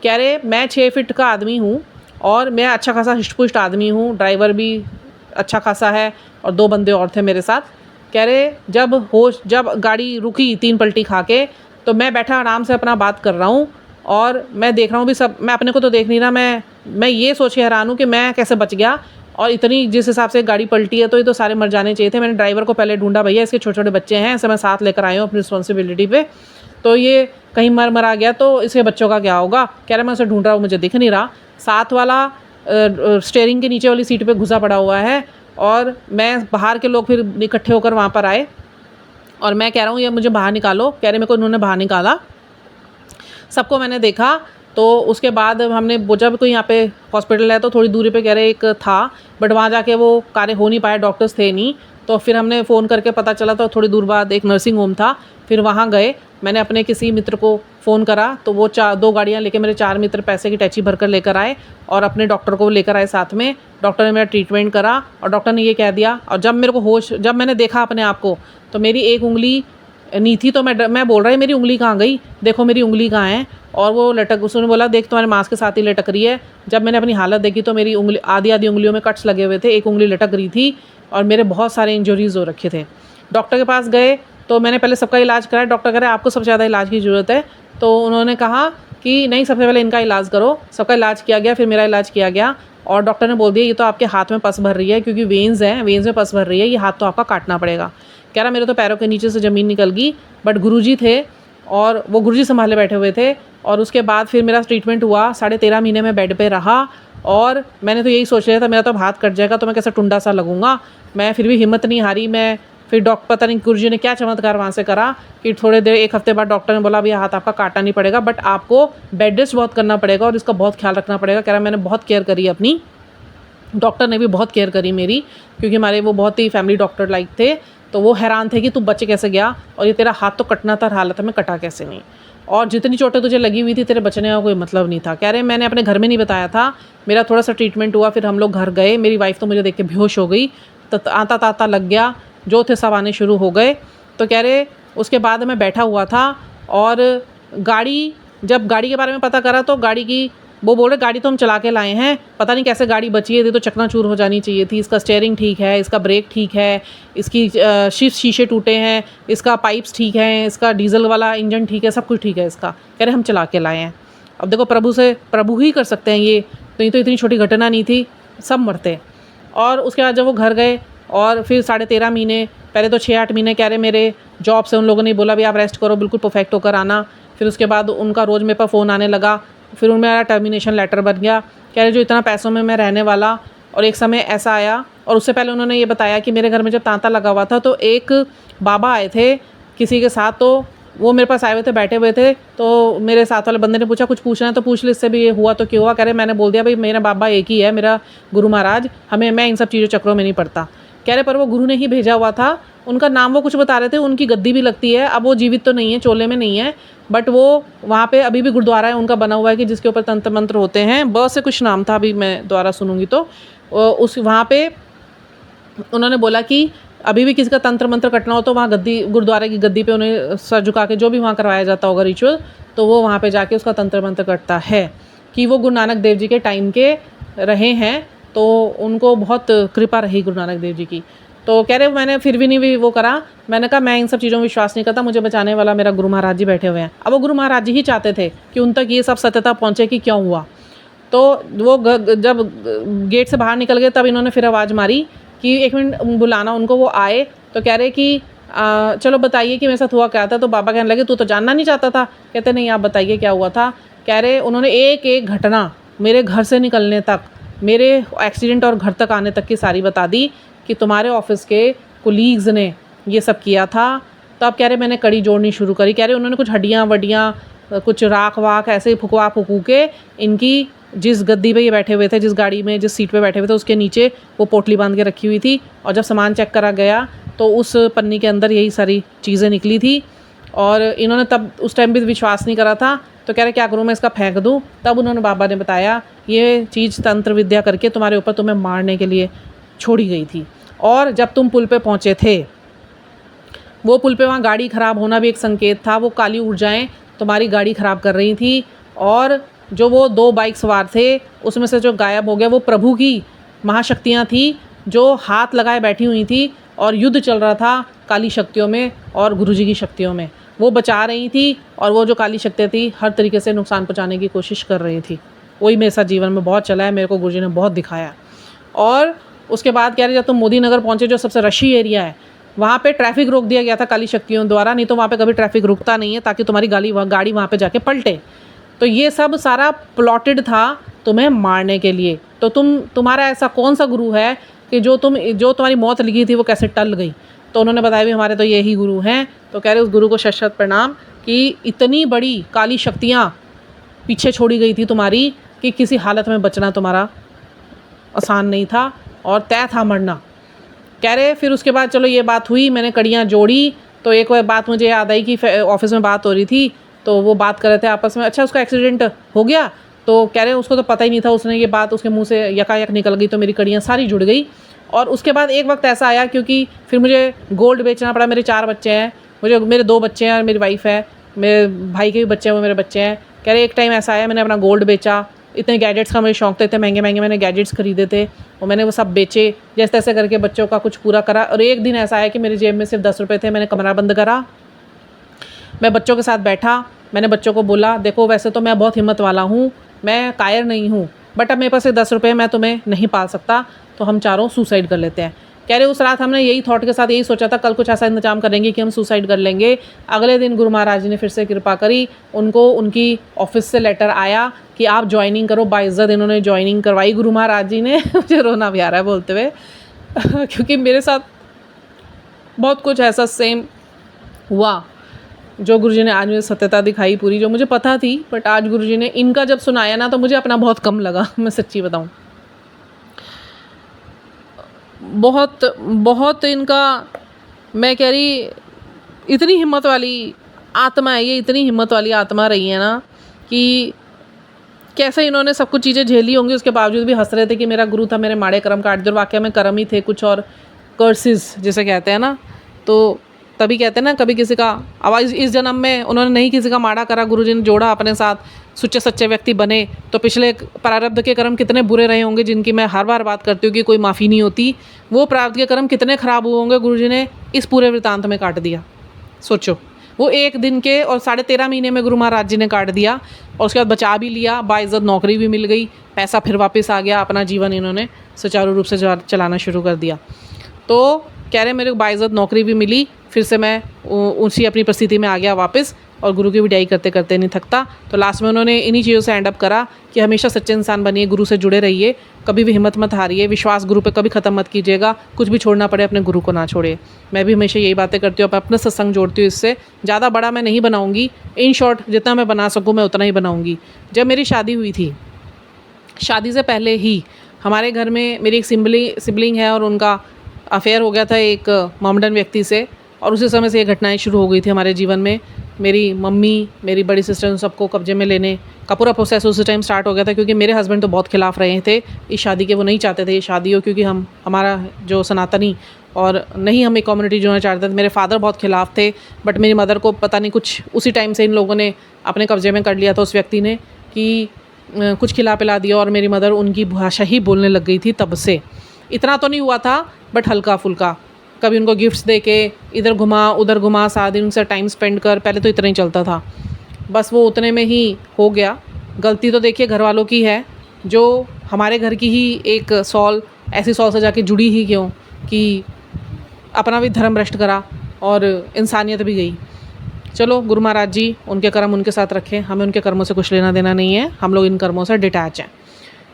कह रहे मैं 6 फीट का आदमी हूँ और मैं अच्छा खासा हिष्ट-पुष्ट आदमी हूँ, ड्राइवर भी अच्छा खासा है और 2 बंदे और थे मेरे साथ। कह रहे जब गाड़ी रुकी 3 पलटी खा के, तो मैं बैठा आराम से अपना बात कर रहा हूँ और मैं देख रहा हूँ भी सब, मैं अपने को तो देख नहीं रहा, मैं ये सोच के हैरान हूँ कि मैं कैसे बच गया। और इतनी जिस हिसाब से गाड़ी पलटी है तो ये तो सारे मर जाने चाहिए थे। मैंने ड्राइवर को पहले ढूंढा, भैया इसके छोटे-छोटे बच्चे हैं, ऐसे मैं साथ लेकर आई हूँ अपनी रिस्पॉन्सिबिलिटी पे, तो ये कहीं मरा गया तो इसके बच्चों का क्या होगा। कह रहा मैं उसे ढूंढ रहा हूँ, मुझे दिख नहीं रहा। साथ वाला स्टीयरिंग के नीचे वाली सीट पे घुसा पड़ा हुआ है और मैं बाहर के लोग फिर इकट्ठे होकर वहाँ पर आए और मैं कह रहा हूँ ये मुझे बाहर निकालो। कह रहे मेरे को इन्होंने बाहर निकाला, सबको मैंने देखा। तो उसके बाद हमने जब कोई यहाँ पे हॉस्पिटल है तो थोड़ी दूरी पे कह रहे एक था, बट वहाँ जाके वो कार्य हो नहीं पाया, डॉक्टर्स थे नहीं। तो फिर हमने फ़ोन करके पता चला तो थोड़ी दूर बाद एक नर्सिंग होम था, फिर वहाँ गए। मैंने अपने किसी मित्र को फ़ोन करा तो वो 2 गाड़ियाँ लेके मेरे 4 मित्र पैसे की टैची भरकर लेकर आए और अपने डॉक्टर को लेकर आए साथ में। डॉक्टर ने मेरा ट्रीटमेंट करा और डॉक्टर ने ये कह दिया, और जब मैंने देखा अपने आप को तो मेरी एक उंगली नहीं थी। तो मैं बोल रहा है मेरी उंगली कहाँ गई, देखो मेरी उंगली कहाँ है। और वो उसने बोला देख तुम्हारे मांस के साथ ही लटक रही है। जब मैंने अपनी हालत देखी तो मेरी उंगली आधी उंगलियों में कट्स लगे हुए थे, एक उंगली लटक रही थी और मेरे बहुत सारे इंजरीज़ हो रखे थे। डॉक्टर के पास गए तो मैंने पहले सबका इलाज कराया। डॉक्टर कह रहे आपको सबसे ज़्यादा इलाज की ज़रूरत है। तो उन्होंने कहा कि नहीं, सबसे पहले इनका इलाज करो। सबका इलाज किया गया, फिर मेरा इलाज किया गया और डॉक्टर ने बोल दिया ये तो आपके हाथ में पस भर रही है, क्योंकि वेन्स में पस भर रही है, ये हाथ तो आपका काटना पड़ेगा। कह रहा मेरे तो पैरों के नीचे से ज़मीन निकल गई, बट गुरुजी थे और वो गुरुजी संभाले बैठे हुए थे। और उसके बाद फिर मेरा ट्रीटमेंट हुआ, 13.5 महीने में बेड पे रहा और मैंने तो यही सोच लिया था मेरा तो हाथ कट जाएगा तो मैं कैसे टुंडा सा लगूंगा। मैं फिर भी हिम्मत नहीं हारी। मैं फिर पता नहीं गुरुजी ने क्या चमत्कार वहाँ से करा कि थोड़े देर 1 हफ्ते बाद डॉक्टर ने बोला अभी हाथ आपका काटना नहीं पड़ेगा, बट आपको बेड रेस्ट बहुत करना पड़ेगा और इसका बहुत ख्याल रखना पड़ेगा। कह रहा मैंने बहुत केयर करी अपनी, डॉक्टर ने भी बहुत केयर करी मेरी, क्योंकि हमारे वो बहुत ही फैमिली डॉक्टर लाइक थे। तो वो हैरान थे कि तू बच कैसे गया और ये तेरा हाथ तो कटना था, हालत में कटा कैसे नहीं, और जितनी चोटें तुझे लगी हुई थी तेरे बचने का कोई मतलब नहीं था। कह रहे मैंने अपने घर में नहीं बताया था। मेरा थोड़ा सा ट्रीटमेंट हुआ, फिर हम लोग घर गए। मेरी वाइफ तो मुझे देख के बेहोश हो गई, तो आता लग गया, जो थे सब आने शुरू हो गए। तो कह रहे उसके बाद मैं बैठा हुआ था और गाड़ी जब गाड़ी के बारे में पता करा तो गाड़ी की वो बोल रहे गाड़ी तो हम चला के लाए हैं, पता नहीं कैसे गाड़ी बची है, ये तो चकनाचूर हो जानी चाहिए थी, इसका स्टीयरिंग ठीक है, इसका ब्रेक ठीक है, इसकी शीशे टूटे हैं, इसका पाइप्स ठीक हैं, इसका डीजल वाला इंजन ठीक है, सब कुछ ठीक है इसका। कह रहे हम चला के लाए हैं। अब देखो प्रभु ही कर सकते हैं ये, तो ये तो इतनी छोटी घटना नहीं थी, सब मरते। और उसके बाद जब वो घर गए और फिर 13.5 महीने, पहले तो 6-8 महीने कह रहे मेरे जॉब से उन लोगों ने बोला भी आप रेस्ट करो, बिल्कुल परफेक्ट होकर आना। फिर उसके बाद उनका रोज़ मेरे पास फ़ोन आने लगा, फिर उनमें मेरा टर्मिनेशन लेटर बन गया। कह रहे जो इतना पैसों में मैं रहने वाला। और एक समय ऐसा आया, और उससे पहले उन्होंने ये बताया कि मेरे घर में जब तांता लगा हुआ था तो एक बाबा आए थे किसी के साथ, तो वो मेरे पास आए हुए थे, बैठे हुए थे। तो मेरे साथ वाले बंदे ने पूछा कुछ पूछना है तो पूछ ले, इससे भी ये हुआ तो क्यों हुआ। कह रहे मैंने बोल दिया भाई मेरा बाबा एक ही है, मेरा गुरु महाराज, मैं इन सब चीज़ों चक्रों में नहीं पड़ता। कह रहे पर वो गुरु ने ही भेजा हुआ था, उनका नाम वो कुछ बता रहे थे, उनकी गद्दी भी लगती है। अब वो जीवित तो नहीं है, चोले में नहीं है, बट वो वहाँ पे अभी भी गुरुद्वारा है उनका बना हुआ है कि जिसके ऊपर तंत्र मंत्र होते हैं। बहुत से कुछ नाम था, अभी मैं दोबारा सुनूंगी तो उस वहाँ पे उन्होंने बोला कि अभी भी किसी का तंत्र मंत्र कटना हो तो वहाँ गद्दी, गुरुद्वारे की गद्दी पे उन्हें सर झुका के जो भी वहाँ करवाया जाता होगा रिचुअल, तो वो वहाँ पे जाके उसका तंत्र मंत्र कटता है। कि वो गुरु नानक देव जी के टाइम के रहे हैं, तो उनको बहुत कृपा रही गुरु नानक देव जी की। तो कह रहे मैंने फिर भी नहीं वो करा, मैंने कहा मैं इन सब चीज़ों में विश्वास नहीं करता, मुझे बचाने वाला मेरा गुरु महाराज जी बैठे हुए हैं। अब वो गुरु महाराज जी ही चाहते थे कि उन तक ये सब सत्यता पहुँचे कि क्यों हुआ। तो वो जब गेट से बाहर निकल गए तब इन्होंने फिर आवाज़ मारी कि एक मिनट बुलाना उनको। वो आए तो कह रहे कि चलो बताइए कि मेरे साथ हुआ क्या था। तो बाबा कहने लगे तू तो जानना नहीं चाहता था। कहते नहीं आप बताइए क्या हुआ था। कह रहे उन्होंने एक एक घटना मेरे घर से निकलने तक, मेरे एक्सीडेंट और घर तक आने तक की सारी बता दी कि तुम्हारे ऑफिस के कोलीग्स ने ये सब किया था। तो अब कह रहे मैंने कड़ी जोड़नी शुरू करी। कह रहे उन्होंने कुछ हड्डियाँ वड्डियाँ, कुछ राख वाख ऐसे फुकवा फुकू के इनकी जिस गद्दी पे ये बैठे हुए थे, जिस गाड़ी में जिस सीट पे बैठे हुए थे उसके नीचे वो पोटली बांध के रखी हुई थी। और जब सामान चेक करा गया तो उस पन्नी के अंदर यही सारी चीज़ें निकली थी। और इन्होंने तब उस टाइम भी विश्वास नहीं करा था। तो कह रहे क्या करूँ मैं, इसका फेंक दूँ। तब उन्होंने बाबा ने बताया ये चीज़ तंत्र विद्या करके तुम्हारे ऊपर तुम्हें मारने के लिए छोड़ी गई थी। और जब तुम पुल पे पहुँचे थे, वो पुल पे वहाँ गाड़ी ख़राब होना भी एक संकेत था। वो काली ऊर्जाएँ तुम्हारी गाड़ी ख़राब कर रही थी। और जो वो 2 बाइक सवार थे उसमें से जो गायब हो गया वो प्रभु की महाशक्तियाँ थी जो हाथ लगाए बैठी हुई थी। और युद्ध चल रहा था काली शक्तियों में और गुरुजी की शक्तियों में। वो बचा रही थी और वो जो काली शक्तियाँ थी हर तरीके से नुकसान पहुँचाने की कोशिश कर रही थी। वही मेरे साथ जीवन में बहुत चला है, मेरे को गुरुजी ने बहुत दिखाया। और उसके बाद कह रहे जब तुम मोदी नगर पहुँचे जो सबसे रशी एरिया है, वहाँ पे ट्रैफिक रोक दिया गया था काली शक्तियों द्वारा, नहीं तो वहाँ पे कभी ट्रैफिक रुकता नहीं है ताकि तुम्हारी गाड़ी वहाँ पे जाके पलटे। तो ये सब सारा प्लॉटेड था तुम्हें मारने के लिए। तो तुम्हारा ऐसा कौन सा गुरु है कि जो तुम्हारी मौत लिखी थी वो कैसे टल गई। तो उन्होंने बताया भी हमारे तो यही गुरु हैं। तो कह रहे उस गुरु को शत प्रणाम कि इतनी बड़ी काली शक्तियाँ पीछे छोड़ी गई थी तुम्हारी कि किसी हालत में बचना तुम्हारा आसान नहीं था और तय था मरना। कह रहे फिर उसके बाद चलो ये बात हुई, मैंने कड़ियाँ जोड़ी। तो एक बात मुझे याद आई कि ऑफिस में बात हो रही थी, तो वो बात कर रहे थे आपस में, अच्छा उसका एक्सीडेंट हो गया। तो कह रहे उसको तो पता ही नहीं था, उसने ये बात उसके मुंह से यकायक निकल गई तो मेरी कड़ियाँ सारी जुड़ गई। और उसके बाद एक वक्त ऐसा आया क्योंकि फिर मुझे गोल्ड बेचना पड़ा। मेरे 4 बच्चे हैं, मेरे 2 बच्चे हैं और मेरी वाइफ है, मेरे भाई के भी बच्चे हैं, वो मेरे बच्चे हैं। कह रहे एक टाइम ऐसा आया मैंने अपना गोल्ड बेचा। इतने गैजेट्स का मुझे शौक था, इतने महंगे महंगे मैंने गैजेट्स खरीदे थे और मैंने वो सब बेचे, जैसे तैसे करके बच्चों का कुछ पूरा करा। और एक दिन ऐसा आया कि मेरी जेब में सिर्फ 10 रुपये थे। मैंने कमरा बंद करा, मैं बच्चों के साथ बैठा, मैंने बच्चों को बोला देखो वैसे तो मैं बहुत हिम्मत वाला हूँ, मैं कायर नहीं हूँ, बट अब मेरे पास 10 रुपये मैं तुम्हें नहीं पाल सकता, तो हम चारों सुसाइड कर लेते हैं। कह रहे उस रात हमने यही थॉट के साथ यही सोचा था कल कुछ ऐसा इंतजाम करेंगे कि हम सुसाइड कर लेंगे। अगले दिन गुरु महाराज जी ने फिर से कृपा करी, उनको उनकी ऑफिस से लेटर आया कि आप ज्वाइनिंग करो। बाइज्जत इन्होंने ज्वाइनिंग करवाई गुरु महाराज जी ने। मुझे रोना भी आ रहा है बोलते हुए क्योंकि मेरे साथ बहुत कुछ ऐसा सेम हुआ जो गुरुजी ने आज मुझे सत्यता दिखाई पूरी, जो मुझे पता थी, बट आज गुरुजी ने इनका जब सुनाया ना तो मुझे अपना बहुत कम लगा, मैं सच्ची बताऊं। बहुत इनका, मैं कह रही इतनी हिम्मत वाली आत्मा है ये, इतनी हिम्मत वाली आत्मा रही है ना कि कैसे इन्होंने सब कुछ चीज़ें झेली होंगी, उसके बावजूद भी हंस रहे थे कि मेरा गुरु था, मेरे माड़े कर्म काट दे। और वाकई में कर्म ही थे कुछ, और कर्सेस जिसे कहते हैं ना। तो तभी कहते हैं ना, कभी किसी का आवाज़ इस जन्म में उन्होंने नहीं किसी का माड़ा करा, गुरुजी ने जोड़ा अपने साथ, सच्चे सच्चे व्यक्ति बने, तो पिछले प्रारब्ध के कर्म कितने बुरे रहे होंगे, जिनकी मैं हर बार बात करती हूँ कि कोई माफ़ी नहीं होती, वो प्रारब्ध के कर्म कितने ख़राब हुए होंगे, गुरुजी ने इस पूरे वृतांत में काट दिया। सोचो, वो एक दिन के और 13.5 महीने में गुरु महाराज जी ने काट दिया, और उसके बाद बचा भी लिया, बाइज़्ज़त नौकरी भी मिल गई, पैसा फिर वापस आ गया, अपना जीवन इन्होंने सुचारू रूप से चलाना शुरू कर दिया। तो कह रहे मेरे को बाइज़्ज़त नौकरी भी मिली, फिर से मैं उसी अपनी परिस्थिति में आ गया वापस, और गुरु की विदाई करते करते नहीं थकता। तो लास्ट में उन्होंने इन्हीं चीज़ों से एंड अप करा कि हमेशा सच्चे इंसान बनिए, गुरु से जुड़े रहिए, कभी भी हिम्मत मत हारिए, विश्वास गुरु पे कभी ख़त्म मत कीजिएगा, कुछ भी छोड़ना पड़े अपने गुरु को ना छोड़िए। मैं भी हमेशा यही बातें करती हूँ, अपना सत्संग जोड़ती हूँ इससे। ज़्यादा बड़ा मैं नहीं बनाऊँगी, इन शॉर्ट जितना मैं बना सकूँ मैं उतना ही बनाऊँगी। जब मेरी शादी हुई थी, शादी से पहले ही हमारे घर में मेरी एक सिबलिंग है और उनका अफेयर हो गया था एक मोमडन व्यक्ति से, और उसी समय से ये घटनाएं शुरू हो गई थी हमारे जीवन में। मेरी मम्मी, मेरी बड़ी सिस्टर, उन सबको कब्जे में लेने का पूरा प्रोसेस उसी टाइम स्टार्ट हो गया था, क्योंकि मेरे हस्बैंड तो बहुत खिलाफ़ रहे थे इस शादी के। वो नहीं चाहते थे ये शादी हो, क्योंकि हमारा जो सनातनी और नहीं हम एक कम्युनिटी जोड़ना चाहते थे। मेरे फादर बहुत खिलाफ़ थे, बट मेरी मदर को पता नहीं कुछ उसी टाइम से इन लोगों ने अपने कब्जे में कर लिया था, उस व्यक्ति ने, कि कुछ खिला पिला दिया, और मेरी मदर उनकी भाषा ही बोलने लग गई थी तब से। इतना तो नहीं हुआ था, बट हल्का फुल्का, कभी उनको गिफ्ट्स दे के इधर घुमा उधर घुमा, सारा दिन उनसे टाइम स्पेंड कर, पहले तो इतना ही चलता था। बस वो उतने में ही हो गया। गलती तो देखिए घर वालों की है, जो हमारे घर की ही एक सॉल ऐसी सॉल से जाके जुड़ी ही क्यों, कि अपना भी धर्म भ्रष्ट करा और इंसानियत भी गई। चलो, गुरु महाराज जी उनके कर्म उनके साथ रखें, हमें उनके कर्मों से कुछ लेना देना नहीं है, हम लोग इन कर्मों से डिटैच हैं।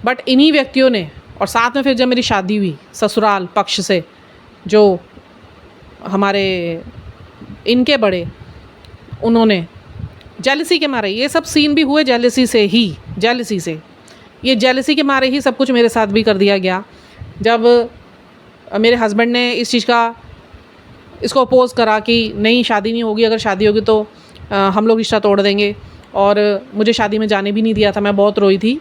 बट इन्हीं व्यक्तियों ने, और साथ में फिर जब मेरी शादी हुई ससुराल पक्ष से, जो हमारे इनके बड़े, उन्होंने जेलसी के मारे, ये सब सीन भी हुए जेलसी से ही, जेलसी से, ये जेलसी के मारे ही सब कुछ मेरे साथ भी कर दिया गया। जब मेरे हस्बैंड ने इस चीज़ का इसको अपोज़ करा कि नहीं शादी नहीं होगी, अगर शादी होगी तो हम लोग रिश्ता तोड़ देंगे, और मुझे शादी में जाने भी नहीं दिया था, मैं बहुत रोई थी।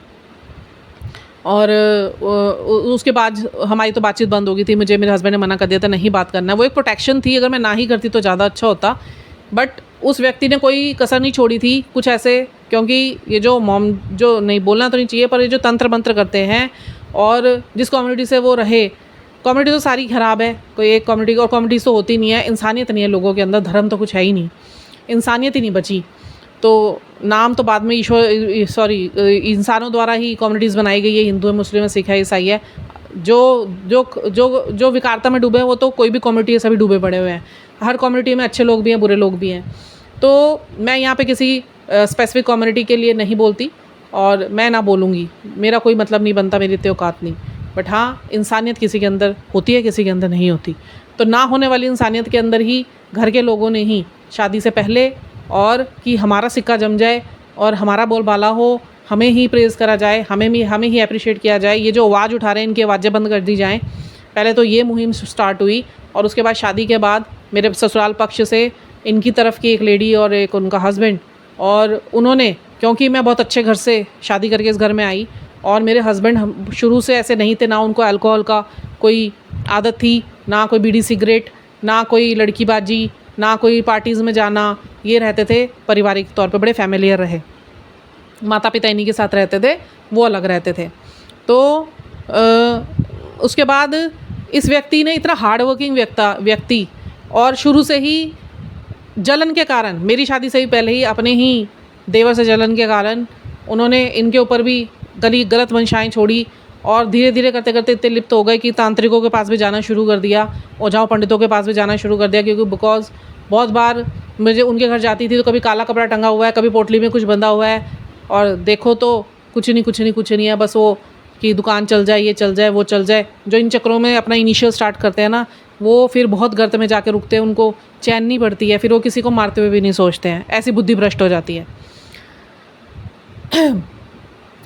और उसके बाद हमारी तो बातचीत बंद हो गई थी, मुझे मेरे हस्बैंड ने मना कर दिया था नहीं बात करना। वो एक प्रोटेक्शन थी, अगर मैं ना ही करती तो ज़्यादा अच्छा होता, बट उस व्यक्ति ने कोई कसर नहीं छोड़ी थी कुछ ऐसे, क्योंकि ये जो जो नहीं बोलना तो नहीं चाहिए, पर ये जो तंत्र मंत्र करते हैं, और जिस कम्युनिटी से वो रहे, कम्युनिटी तो सारी ख़राब है, कोई एक कम्युनिटी, और कम्युनिटीज़ तो होती नहीं है, इंसानियत नहीं है लोगों के अंदर, धर्म तो कुछ है ही नहीं, इंसानियत ही नहीं बची। तो नाम तो बाद में इंसानों द्वारा ही कम्युनिटीज़ बनाई गई है, हिंदू है, मुस्लिम है, सिख है, ईसाई है। जो जो जो जो विकारता में डूबे हैं वो तो कोई भी कम्युनिटी है, सभी डूबे पड़े हुए हैं। हर कम्युनिटी में अच्छे लोग भी हैं, बुरे लोग भी हैं। तो मैं यहाँ पे किसी स्पेसिफिक कम्युनिटी के लिए नहीं बोलती, और मैं ना बोलूँगी, मेरा कोई मतलब नहीं बनता, मेरी इतनी औकात नहीं। बट हाँ, इंसानियत किसी के अंदर होती है, किसी के अंदर नहीं होती। तो ना होने वाली इंसानियत के अंदर ही घर के लोगों ने ही शादी से पहले, और कि हमारा सिक्का जम जाए और हमारा बोलबाला हो, हमें ही प्रेज़ करा जाए, हमें ही अप्रिशिएट किया जाए, ये जो आवाज़ उठा रहे हैं इनकी आवाज़ें बंद कर दी जाएँ। पहले तो ये मुहिम स्टार्ट हुई, और उसके बाद शादी के बाद मेरे ससुराल पक्ष से इनकी तरफ की एक लेडी और एक उनका हस्बैंड, और उन्होंने, क्योंकि मैं बहुत अच्छे घर से शादी करके इस घर में आई, और मेरे हस्बैंड शुरू से ऐसे नहीं थे, ना उनको अल्कोहल का कोई आदत थी, ना कोई बीड़ी सिगरेट, ना कोई लड़कीबाजी, ना कोई पार्टीज़ में जाना, ये रहते थे पारिवारिक तौर पे, बड़े फैमिलियर रहे, माता पिता इन्हीं के साथ रहते थे, वो अलग रहते थे। तो उसके बाद इस व्यक्ति ने, इतना हार्ड वर्किंग व्यक्ति, और शुरू से ही जलन के कारण, मेरी शादी से ही पहले ही अपने ही देवर से जलन के कारण उन्होंने इनके ऊपर भी गलत मंशाएं छोड़ी, और धीरे धीरे करते करते इतने लिप्त हो गए कि तांत्रिकों के पास भी जाना शुरू कर दिया, ओझाओं पंडितों के पास भी जाना शुरू कर दिया। क्योंकि बिकॉज बहुत बार मुझे उनके घर जाती थी तो कभी काला कपड़ा टंगा हुआ है, कभी पोटली में कुछ बंधा हुआ है, और देखो तो कुछ नहीं है, बस वो कि दुकान चल जाए, ये चल जाए, वो चल जाए। जो इन चक्रों में अपना इनिशियल स्टार्ट करते हैं ना, वो फिर बहुत गर्त में जाके रुकते हैं, उनको चैन नहीं पड़ती है, फिर वो किसी को मारते हुए भी नहीं सोचते हैं, ऐसी बुद्धि भ्रष्ट हो जाती है।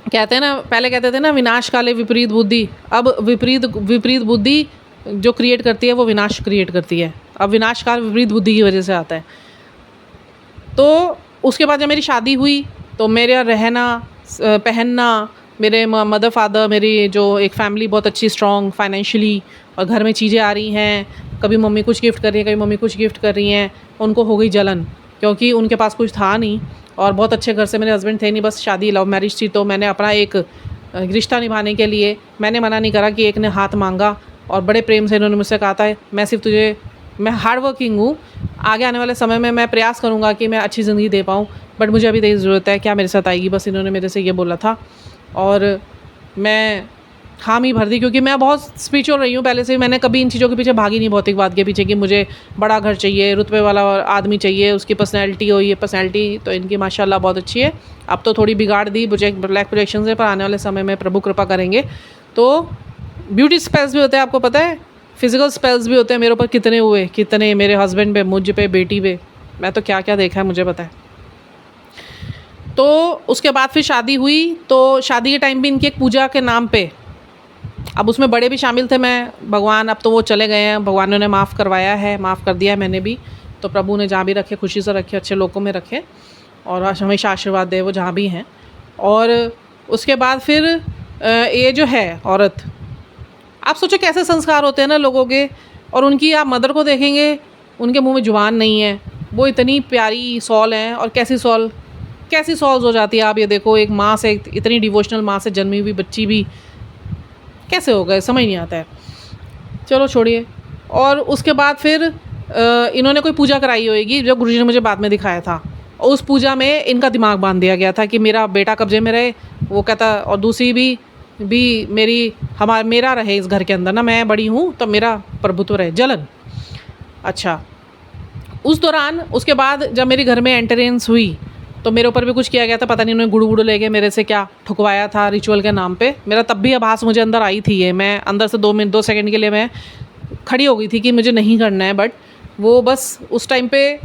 कहते हैं ना, पहले कहते थे ना विनाश काले विपरीत बुद्धि, अब विपरीत बुद्धि जो क्रिएट करती है वो विनाश क्रिएट करती है। अब विनाश काल विपरीत बुद्धि की वजह से आता है। तो उसके बाद जब मेरी शादी हुई तो मेरा रहना पहनना, मेरे मदर फादर, मेरी जो एक फैमिली बहुत अच्छी स्ट्रॉन्ग फाइनेंशियली और घर में चीज़ें आ रही हैं, कभी मम्मी कुछ गिफ्ट कर रही है, कभी मम्मी कुछ गिफ्ट कर रही हैं, उनको हो गई जलन, क्योंकि उनके पास कुछ था नहीं और बहुत अच्छे घर से मेरे हस्बैंड थे नहीं, बस शादी लव मैरिज थी। तो मैंने अपना एक रिश्ता निभाने के लिए मैंने मना नहीं करा कि एक ने हाथ मांगा और बड़े प्रेम से इन्होंने मुझसे कहा था मैं हार्ड वर्किंग हूँ, आगे आने वाले समय में मैं प्रयास करूँगा कि मैं अच्छी ज़िंदगी दे पाऊँ, बट मुझे अभी तेरी ज़रूरत है, क्या मेरे साथ आएगी? बस इन्होंने मेरे से ये बोला था और मैं हामी भर दी, क्योंकि मैं बहुत स्पिरिचुअल रही हूँ पहले से। मैंने कभी इन चीज़ों के पीछे भागी नहीं, भौतिकवाद के पीछे, कि मुझे बड़ा घर चाहिए, रुतबे वाला आदमी चाहिए, उसकी पर्सनैलिटी हो। ये पर्सनैलिटी तो इनकी माशाल्लाह बहुत अच्छी है, अब तो थोड़ी बिगाड़ दी ब्लैक प्रोजेक्शन से, पर आने वाले समय में प्रभु कृपा करेंगे तो ब्यूटी स्पेल्स भी होते हैं, आपको पता है, फिजिकल स्पेल्स भी होते हैं। मेरे ऊपर कितने हुए, कितने, मेरे हस्बैंड पे, मुझ पे, बेटी पे, मैं तो क्या क्या देखा है मुझे पता है। तो उसके बाद फिर शादी हुई, तो शादी के टाइम भी इनकी एक पूजा के नाम पे, अब उसमें बड़े भी शामिल थे, मैं भगवान, अब तो वो चले गए हैं, भगवान ने माफ़ करवाया है, माफ़ कर दिया है मैंने भी, तो प्रभु ने जहाँ भी रखे खुशी से रखे, अच्छे लोगों में रखे और हमेशा आशीर्वाद दे वो जहाँ भी हैं। और उसके बाद फिर ये जो है औरत, आप सोचो कैसे संस्कार होते हैं ना लोगों के, और उनकी आप मदर को देखेंगे, उनके मुंह में जुबान नहीं है, वो इतनी प्यारी सॉल हैं, और कैसी सॉल्स हो जाती है। आप ये देखो, एक माँ से, इतनी डिवोशनल माँ से जन्मी हुई बच्ची भी कैसे हो गए, समझ नहीं आता है। चलो छोड़िए। और उसके बाद फिर इन्होंने कोई पूजा कराई होगी जो गुरुजी ने मुझे बाद में दिखाया था, और उस पूजा में इनका दिमाग बांध दिया गया था कि मेरा बेटा कब्जे में रहे, वो कहता, और दूसरी भी मेरा रहे इस घर के अंदर ना, मैं बड़ी हूँ तो मेरा प्रभुत्व रहे, जलन। अच्छा, उस दौरान उसके बाद जब मेरे घर में एंट्रेंस हुई तो मेरे ऊपर भी कुछ किया गया था, पता नहीं उन्होंने गुड़ लेके मेरे से क्या ठुकवाया था रिचुअल के नाम पे। मेरा तब भी आभास मुझे अंदर आई थी, ये मैं अंदर से 2 सेकंड के लिए मैं खड़ी हो गई थी कि मुझे नहीं करना है, बट वो बस उस टाइम पे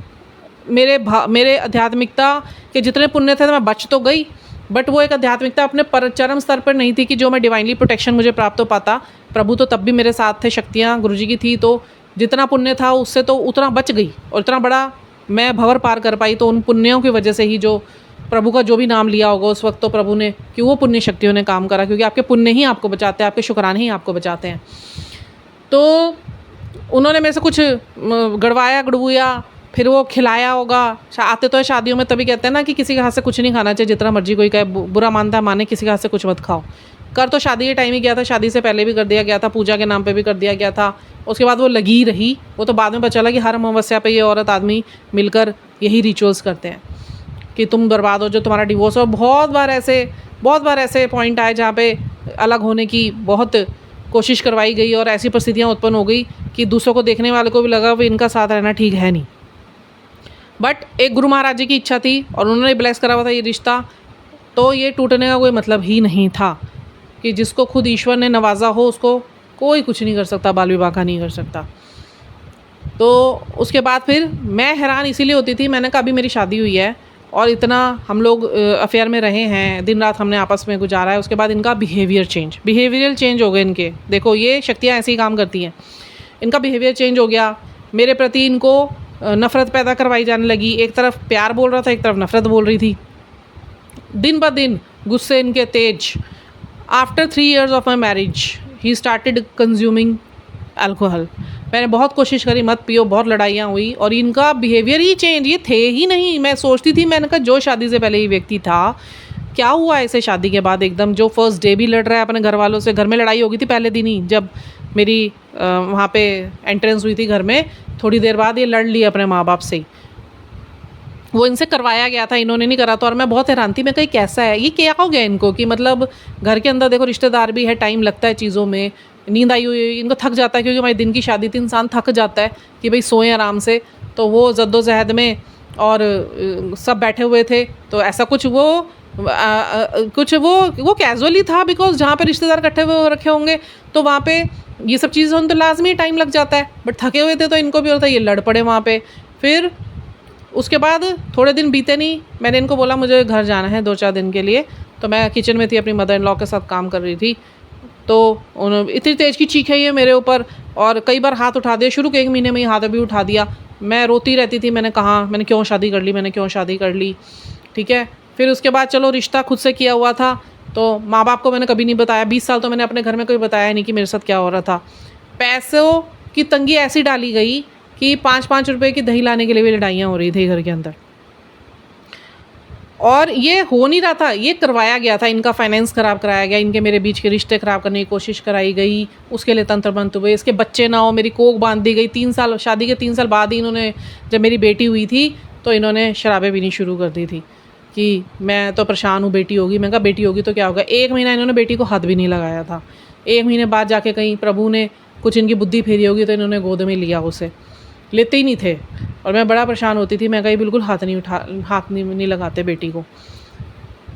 मेरे आध्यात्मिकता के जितने पुण्य थे तो मैं बच तो गई, बट वो एक आध्यात्मिकता अपने चरम स्तर पर नहीं थी कि जो मैं डिवाइनली प्रोटेक्शन मुझे प्राप्त हो पाता। प्रभु तो तब भी मेरे साथ थे, शक्तियाँ गुरुजी की थी, तो जितना पुण्य था उससे तो उतना बच गई और इतना बड़ा मैं भंवर पार कर पाई। तो उन पुण्यों की वजह से ही जो प्रभु का जो भी नाम लिया होगा उस वक्त, तो प्रभु ने, कि वो पुण्य शक्तियों ने काम करा, क्योंकि आपके पुण्य ही आपको बचाते हैं, आपके शुक्राने ही आपको बचाते हैं। तो उन्होंने मेरे से कुछ गड़वाया, फिर वो खिलाया होगा। आते तो है शादियों में, तभी कहते हैं ना कि किसी के हाथ से कुछ नहीं खाना चाहिए, जितना मर्जी कोई कहे, बुरा मानता है माने, किसी के हाथ से कुछ मत खाओ। कर तो शादी के टाइम ही गया था, शादी से पहले भी कर दिया गया था, पूजा के नाम पे भी कर दिया गया था। उसके बाद वो लगी रही, वो तो बाद में पता चला कि हर अमावस्या पे ये औरत आदमी मिलकर यही रिचुअल्स करते हैं कि तुम बर्बाद हो, जो तुम्हारा डिवोर्स हो। बहुत बार ऐसे पॉइंट आए जहाँ पे अलग होने की बहुत कोशिश करवाई गई और ऐसी परिस्थितियाँ उत्पन्न हो गई कि दूसरों को देखने वाले को भी लगा कि इनका साथ रहना ठीक है नहीं। बट एक गुरु महाराज जी की इच्छा थी और उन्होंने ब्लेस करा हुआ था ये रिश्ता, तो ये टूटने का कोई मतलब ही नहीं था, कि जिसको खुद ईश्वर ने नवाजा हो उसको कोई कुछ नहीं कर सकता, बाल विवाह का नहीं कर सकता। तो उसके बाद फिर मैं हैरान इसीलिए होती थी, मैंने कहा अभी मेरी शादी हुई है और इतना हम लोग अफेयर में रहे हैं, दिन रात हमने आपस में गुजारा है, उसके बाद इनका बिहेवियरल चेंज हो गए इनके। देखो ये शक्तियाँ ऐसे ही काम करती हैं, इनका बिहेवियर चेंज हो गया, मेरे प्रति इनको नफ़रत पैदा करवाई जाने लगी। एक तरफ प्यार बोल रहा था, एक तरफ नफ़रत बोल रही थी, दिन ब दिन गुस्से इनके तेज। After 3 years of my marriage he started consuming alcohol. मैंने बहुत कोशिश करी मत पियो, बहुत लड़ाइयाँ हुई और इनका बिहेवियर ही चेंज, ये थे ही नहीं। मैं सोचती थी, मैंने कहा जो शादी से पहले ये व्यक्ति था, क्या हुआ ऐसे शादी के बाद एकदम, जो फर्स्ट डे भी लड़ रहा है अपने घर वालों से। घर में लड़ाई हो गई थी पहले दिन ही, जब मेरी वहाँ पे एंट्रेंस हुई थी घर में, थोड़ी देर बाद ये लड़ ली अपने माँ बाप से ही। वो इनसे करवाया गया था, इन्होंने नहीं करा था। और मैं बहुत हैरान थी, मैं कहीं कैसा है ये, क्या हो गया इनको, कि मतलब घर के अंदर देखो रिश्तेदार भी है, टाइम लगता है चीज़ों में, नींद आई हुई, इनको थक जाता है, क्योंकि हमारे दिन की शादी थी, इंसान थक जाता है कि भाई सोएं आराम से। तो वो जद्दोजहद में और सब बैठे हुए थे, तो ऐसा कुछ वो कैजुअली था, बिकॉज जहाँ पे रिश्तेदार इकट्ठे हुए रखे होंगे तो वहाँ पे ये सब चीज़ें तो लाजमी टाइम लग जाता है। बट थके हुए थे तो इनको भी होता है, ये लड़ पड़े वहाँ पे। फिर उसके बाद थोड़े दिन बीते नहीं, मैंने इनको बोला मुझे घर जाना है 2-4 दिन के लिए। तो मैं किचन में थी, अपनी मदर इन लॉ के साथ काम कर रही थी, तो उन्होंने इतनी तेज़ की चीख है ये मेरे ऊपर, और कई बार हाथ उठा दिया, शुरू के 1 महीने में ही हाथ भी उठा दिया। मैं रोती रहती थी, मैंने क्यों शादी कर ली, ठीक है। फिर उसके बाद चलो रिश्ता खुद से किया हुआ था, तो माँ बाप को मैंने कभी नहीं बताया, 20 साल तो मैंने अपने घर में कोई बताया नहीं कि मेरे साथ क्या हो रहा था। पैसों की तंगी ऐसी डाली गई कि 5-5 रुपए की दही लाने के लिए भी लड़ाइयाँ हो रही थी घर के अंदर। और ये हो नहीं रहा था, ये करवाया गया था, इनका फाइनेंस ख़राब कराया गया, इनके मेरे बीच के रिश्ते ख़राब करने की कोशिश कराई गई, उसके लिए तंत्र मंत्र हुए, इसके बच्चे ना हो, मेरी कोख बांध दी गई। 3 साल, शादी के 3 साल बाद ही इन्होंने, जब मेरी बेटी हुई थी तो इन्होंने शराबें पीनी शुरू कर दी थी कि मैं तो परेशान हूँ, बेटी होगी। मैंने कहा बेटी होगी तो क्या होगा। 1 महीना इन्होंने बेटी को हाथ भी नहीं लगाया था। 1 महीने बाद जाके कहीं प्रभु ने कुछ इनकी बुद्धि फेरी होगी तो इन्होंने गोद में लिया उसे, लेते ही नहीं थे। और मैं बड़ा परेशान होती थी, मैं कहीं बिल्कुल हाथ नहीं लगाते बेटी को।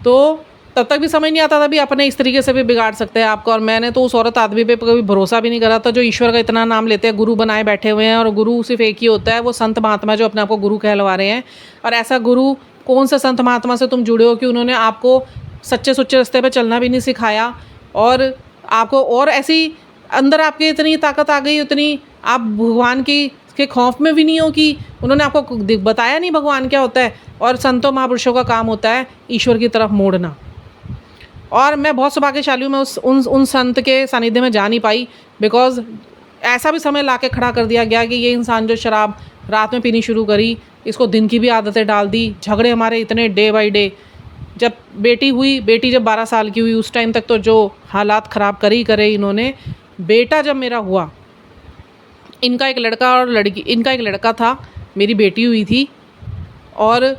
तो तब तक भी समझ नहीं आता था भी अपने इस तरीके से भी बिगाड़ सकते हैं आपको। और मैंने तो उस औरत आदमी पे कभी भरोसा भी नहीं करा था जो ईश्वर का इतना नाम लेते हैं, गुरु बनाए बैठे हुए हैं। और गुरु सिर्फ एक ही होता है, वो संत महात्मा जो अपने आप को गुरु कहलवा रहे हैं। और ऐसा गुरु कौन सा संत महात्मा से तुम जुड़े हो कि उन्होंने आपको सच्चे सुच्चे रास्ते पे चलना भी नहीं सिखाया, और आपको और ऐसी अंदर आपके इतनी ताकत आ गई, उतनी आप भगवान की के खौफ में भी नहीं हो कि उन्होंने आपको बताया नहीं भगवान क्या होता है। और संतों महापुरुषों का काम होता है ईश्वर की तरफ मोड़ना। और मैं बहुत सौभाग्यशाली हूँ, मैं उन संत के सानिध्य में जा नहीं पाई, बिकॉज ऐसा भी समय ला के खड़ा कर दिया गया कि ये इंसान जो शराब रात में पीनी शुरू करी, इसको दिन की भी आदतें डाल दी। झगड़े हमारे इतने डे बाई डे। जब बेटी हुई, बेटी जब 12 साल की हुई, उस टाइम तक तो जो हालात ख़राब करे इन्होंने। बेटा जब मेरा हुआ, इनका एक लड़का और लड़की, इनका एक लड़का था, मेरी बेटी हुई थी। और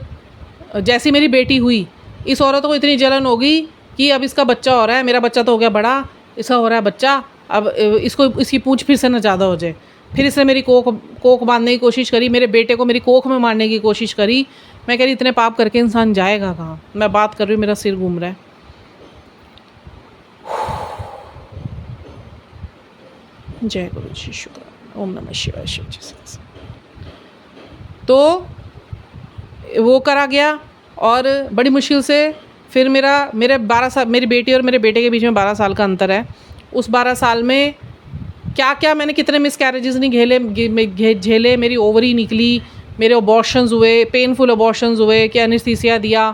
जैसी मेरी बेटी हुई, इस औरत को इतनी जलन हो गई कि अब इसका बच्चा हो रहा है, मेरा बच्चा तो हो गया बड़ा, इसका हो रहा है बच्चा, अब इसको इसकी पूंछ फिर से न ज़्यादा हो जाए। फिर इसने मेरी कोख बांधने की कोशिश करी, मेरे बेटे को मेरी कोख में मारने की कोशिश करी। मैं कह रही इतने पाप करके इंसान जाएगा कहाँ। मैं बात कर रही हूँ, मेरा सिर घूम रहा है। जय गुरु जी, शुक्र, ओम नमः शिवाय, शिव जी। तो वो करा गया और बड़ी मुश्किल से फिर मेरे 12 साल, मेरी बेटी और मेरे बेटे के बीच में 12 साल का अंतर है। उस 12 साल में क्या क्या मैंने कितने मिसकैरेजेस नहीं झेले। मेरी ओवरी निकली, मेरे अबॉर्शंस हुए, पेनफुल अबॉर्शंस हुए कि एनेस्थीसिया दिया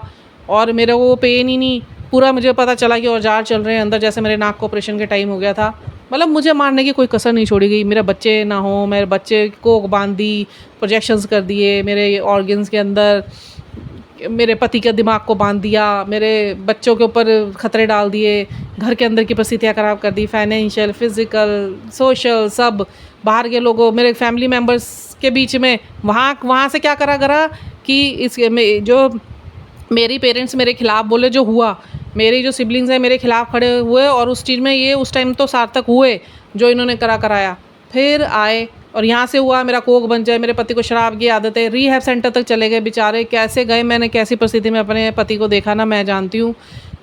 और मेरे को पेन ही नहीं, पूरा मुझे पता चला कि औजार चल रहे हैं अंदर, जैसे मेरे नाक को ऑपरेशन के टाइम हो गया था। मतलब मुझे मारने की कोई कसर नहीं छोड़ी गई। मेरे बच्चे ना हो, मेरे बच्चे को बांध दी, प्रोजेक्शंस कर दिए मेरे ऑर्गन्स के अंदर, मेरे पति के दिमाग को बांध दिया, मेरे बच्चों के ऊपर खतरे डाल दिए, घर के अंदर की परिस्थितियाँ ख़राब कर दी, फाइनेंशियल, फिज़िकल, सोशल, सब। बाहर के लोगों, मेरे फैमिली मेम्बर्स के बीच में वहाँ से क्या करा कि जो मेरी पेरेंट्स मेरे खिलाफ़ बोले, जो हुआ, मेरी जो सिबलिंग्स हैं मेरे खिलाफ़ खड़े हुए। और उस चीज़ में ये उस टाइम तो सार्थक हुए जो इन्होंने कराया। फिर आए और यहाँ से हुआ मेरा कोख बन जाए। मेरे पति को शराब की आदत है, रिहैब सेंटर तक चले गए बेचारे। कैसे गए, मैंने कैसी परिस्थिति में अपने पति को देखा ना, मैं जानती हूँ।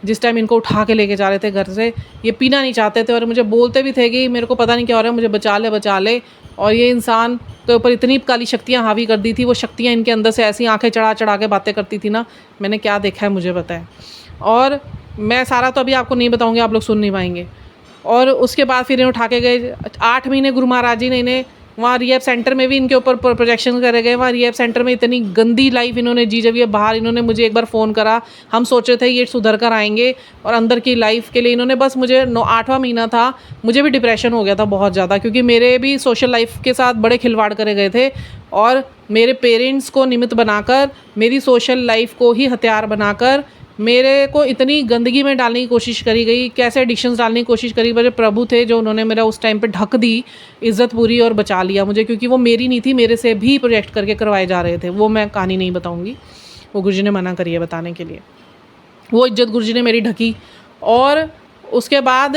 जिस टाइम इनको उठा के लेके जा रहे थे घर से, ये पीना नहीं चाहते थे और मुझे बोलते भी थे कि मेरे को पता नहीं क्या हो रहा है, मुझे बचा ले। और ये इंसान के ऊपर इतनी काली शक्तियाँ हावी कर दी थी, वो शक्तियाँ इनके अंदर से ऐसी आंखें चढ़ा के बातें करती थी ना, मैंने क्या देखा है मुझे पता है। और मैं सारा तो अभी आपको नहीं बताऊँगी, आप लोग सुन नहीं पाएंगे। और उसके बाद फिर इन्हें उठा के गए 8 महीने गुरु महाराज जी ने इन्हें वहाँ रिहैब सेंटर में भी इनके ऊपर प्रोजेक्शन करे गए। वहाँ रिहैब सेंटर में इतनी गंदी लाइफ इन्होंने जी। जब ये बाहर, इन्होंने मुझे एक बार फ़ोन करा, हम सोच रहे थे ये सुधर कर आएंगे, और अंदर की लाइफ के लिए इन्होंने बस मुझे 8वां महीना था, मुझे भी डिप्रेशन हो गया था बहुत ज़्यादा, क्योंकि मेरे भी सोशल लाइफ के साथ बड़े खिलवाड़ करे गए थे। और मेरे पेरेंट्स को निमित्त बनाकर, मेरी सोशल लाइफ को ही हथियार बनाकर मेरे को इतनी गंदगी में डालने की कोशिश करी गई, कैसे एडिक्शंस डालने की कोशिश करी। मेरे प्रभु थे जो उन्होंने मेरा उस टाइम पे ढक दी इज़्ज़त पूरी और बचा लिया मुझे, क्योंकि वो मेरी नहीं थी, मेरे से भी प्रोजेक्ट करके करवाए जा रहे थे। वो मैं कहानी नहीं बताऊंगी, वो गुरुजी ने मना करी है बताने के लिए। वो इज्जत गुरुजी ने मेरी ढकी। और उसके बाद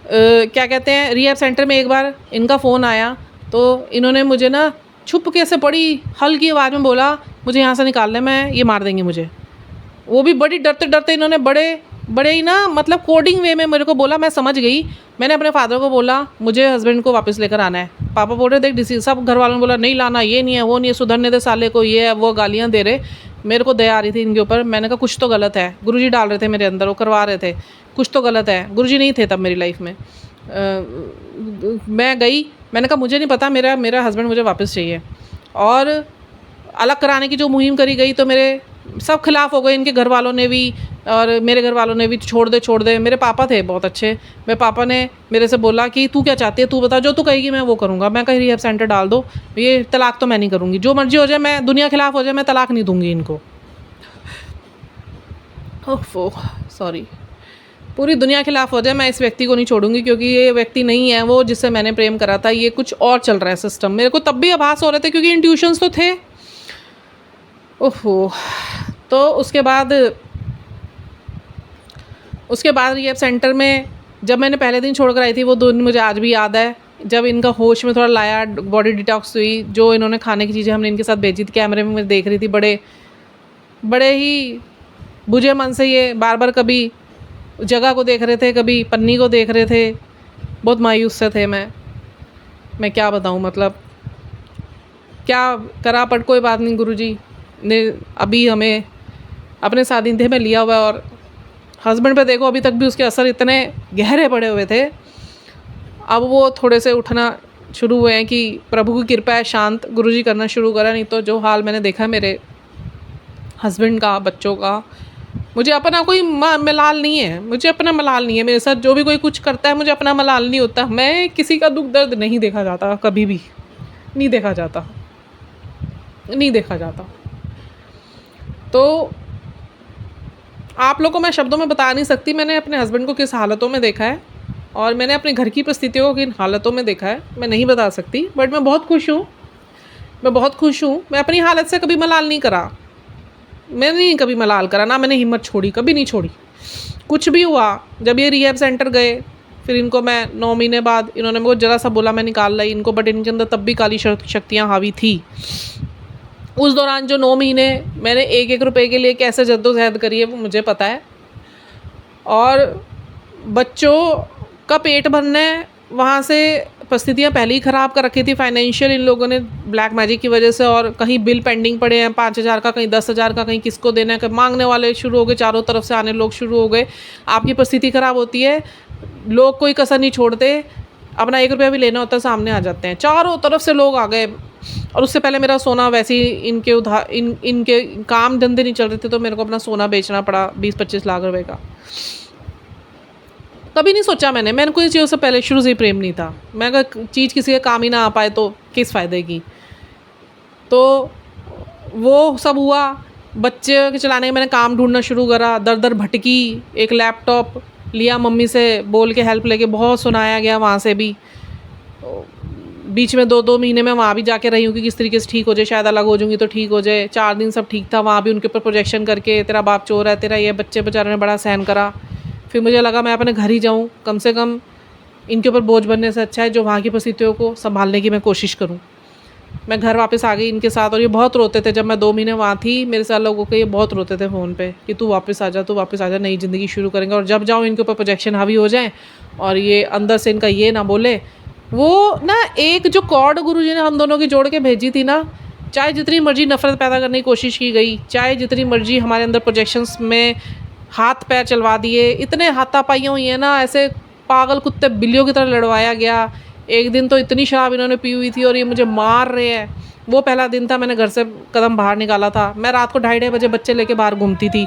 क्या कहते हैं, रिहैब सेंटर में एक बार इनका फ़ोन आया तो इन्होंने मुझे ना छुप के से बड़ी हल्की आवाज़ में बोला, मुझे यहाँ से निकाल ले, मैं ये मार देंगे मुझे। वो भी बड़ी डरते इन्होंने बड़े ही ना, मतलब कोडिंग वे में मेरे को बोला। मैं समझ गई। मैंने अपने फादर को बोला मुझे हस्बैंड को वापस लेकर आना है। पापा बोल रहे देख डिसीज, सब घर वालों ने बोला नहीं लाना, ये नहीं है, वो नहीं है, सुधरने दे साले को, ये है वो, गालियाँ दे रहे। मेरे को दया आ रही थी इनके ऊपर। मैंने कहा कुछ तो गलत है। गुरुजी डाल रहे थे मेरे अंदर, वो करवा रहे थे, कुछ तो गलत है। गुरुजी नहीं थे तब मेरी लाइफ में। मैं गई, मैंने कहा मुझे नहीं पता, मेरा हस्बैंड मुझे वापस चाहिए। और अलग कराने की जो मुहिम करी गई तो मेरे सब खिलाफ़ हो गए। इनके घर वालों ने भी, और मेरे घर वालों ने भी छोड़ दे। मेरे पापा थे बहुत अच्छे, मेरे पापा ने मेरे से बोला कि तू क्या चाहती है, तू बता, जो तू कहेगी मैं वो करूँगा। मैं कहीं रिहैब सेंटर डाल दो, ये तलाक तो मैं नहीं करूँगी, जो मर्जी हो जाए, मैं दुनिया खिलाफ हो जाए, मैं तलाक नहीं दूँगी इनको। ओफो सॉरी, पूरी दुनिया खिलाफ हो जाए, मैं इस व्यक्ति को नहीं छोड़ूंगी, क्योंकि ये व्यक्ति नहीं है वो जिससे मैंने प्रेम करा था, ये कुछ और चल रहा है सिस्टम। मेरे को तब भी आभास हो रहे थे क्योंकि इंट्यूशंस तो थे। ओहो। तो उसके बाद रिहैब सेंटर में जब मैंने पहले दिन छोड़ कर आई थी, वो दिन मुझे आज भी याद है, जब इनका होश में थोड़ा लाया, बॉडी डिटॉक्स हुई, जो इन्होंने खाने की चीज़ें हमने इनके साथ भेजी थी, कैमरे में मैं देख रही थी, बड़े ही बुझे मन से ये बार बार कभी जगह को देख रहे थे, कभी पन्नी को देख रहे थे। बहुत मायूस से थे। मैं क्या बताऊँ, मतलब क्या करा, बट कोई बात नहीं, गुरुजी ने अभी हमें अपने सानिध्य में लिया हुआ है। और हस्बैंड पे देखो, अभी तक भी उसके असर इतने गहरे पड़े हुए थे, अब वो थोड़े से उठना शुरू हुए हैं कि प्रभु की कृपा है, शांत गुरुजी करना शुरू करा। नहीं तो जो हाल मैंने देखा मेरे हस्बैंड का, बच्चों का, मुझे अपना कोई मलाल नहीं है, मुझे अपना मलाल नहीं है। मेरे साथ जो भी कोई कुछ करता है, मुझे अपना मलाल नहीं होता। मैं किसी का दुख दर्द नहीं देखा जाता, कभी भी नहीं देखा जाता, नहीं देखा जाता। तो आप लोगों को मैं शब्दों में बता नहीं सकती मैंने अपने हस्बैंड को किस हालतों में देखा है, और मैंने अपने घर की परिस्थितियों को किन हालतों में देखा है, मैं नहीं बता सकती। बट मैं बहुत खुश हूँ, मैं बहुत खुश हूँ। मैं अपनी हालत से कभी मलाल नहीं करा, मैंने नहीं कभी मलाल करा, ना मैंने हिम्मत छोड़ी, कभी नहीं छोड़ी। कुछ भी हुआ, जब ये रिहैब सेंटर गए, फिर इनको मैं 9 महीने बाद, इन्होंने मेरे को ज़रा सा बोला, मैं निकाल लाई इनको, बट इनके अंदर तब भी काली शक्तियाँ हावी थी। उस दौरान जो 9 महीने मैंने 1-1 रुपए के लिए कैसे जद्दोजहद करी है, वो मुझे पता है। और बच्चों का पेट भरना है, वहाँ से परिस्थितियाँ पहले ही ख़राब कर रखी थी फाइनेंशियल, इन लोगों ने ब्लैक मैजिक की वजह से। और कहीं बिल पेंडिंग पड़े हैं 5,000 का, कहीं 10,000 का, कहीं किसको देना है, मांगने वाले शुरू हो गए, चारों तरफ से आने लोग शुरू हो गए। आपकी परिस्थिति ख़राब होती है, लोग कोई कसर नहीं छोड़ते, अपना 1 रुपया भी लेना होता है सामने आ जाते हैं, चारों तरफ से लोग आ गए। और उससे पहले मेरा सोना वैसे ही इनके काम धंधे नहीं चल रहे थे, तो मेरे को अपना सोना बेचना पड़ा 20-25 लाख रुपए का। कभी नहीं सोचा मैंने कोई चीज़ों से पहले शुरू से ही प्रेम नहीं था। मैं अगर चीज़ किसी के काम ही ना आ पाए तो किस फ़ायदे की। तो वो सब हुआ, बच्चे के चलाने का मैंने काम ढूंढना शुरू करा, दर दर भटकी, एक लैपटॉप लिया मम्मी से बोल के, हेल्प लेके, बहुत सुनाया गया वहाँ से भी। बीच में 2-2 महीने में वहाँ भी जाके रही हूँ कि किस तरीके से ठीक हो जाए, शायद अलग हो जाऊँगी तो ठीक हो जाए। 4 दिन सब ठीक था, वहाँ भी उनके ऊपर प्रोजेक्शन करके, तेरा बाप चोर है, तेरा ये, बच्चे बेचारे ने बड़ा सहन करा। फिर मुझे लगा मैं अपने घर ही जाऊँ, कम से कम इनके ऊपर बोझ बनने से अच्छा है जो वहाँ की परिस्थितियों को संभालने की मैं कोशिश करूँ। मैं घर वापस आ गई इनके साथ, और ये बहुत रोते थे। जब मैं 2 महीने वहाँ थी, मेरे साथ लोगों के ये बहुत रोते थे फ़ोन पे कि तू वापस आ जा, तू वापस आ जा, नई ज़िंदगी शुरू करेंगे। और जब जाऊँ इनके ऊपर प्रोजेक्शन हावी हो जाए और ये अंदर से इनका ये ना बोले। वो ना एक जो कॉर्ड गुरुजी ने हम दोनों की जोड़ के भेजी थी ना, चाहे जितनी मर्जी नफरत पैदा करने की कोशिश की गई, चाहे जितनी मर्जी हमारे अंदर प्रोजेक्शंस में हाथ पैर चलवा दिए, इतने हाथापाइयाँ हुई हैं ना, ऐसे पागल कुत्ते बिल्लियों की तरह लड़वाया गया। एक दिन तो इतनी शराब इन्होंने पी हुई थी और ये मुझे मार रहे हैं। वो पहला दिन था, मैंने घर से कदम बाहर निकाला था। मैं रात को 2:30 बजे बच्चे लेके बाहर घूमती थी।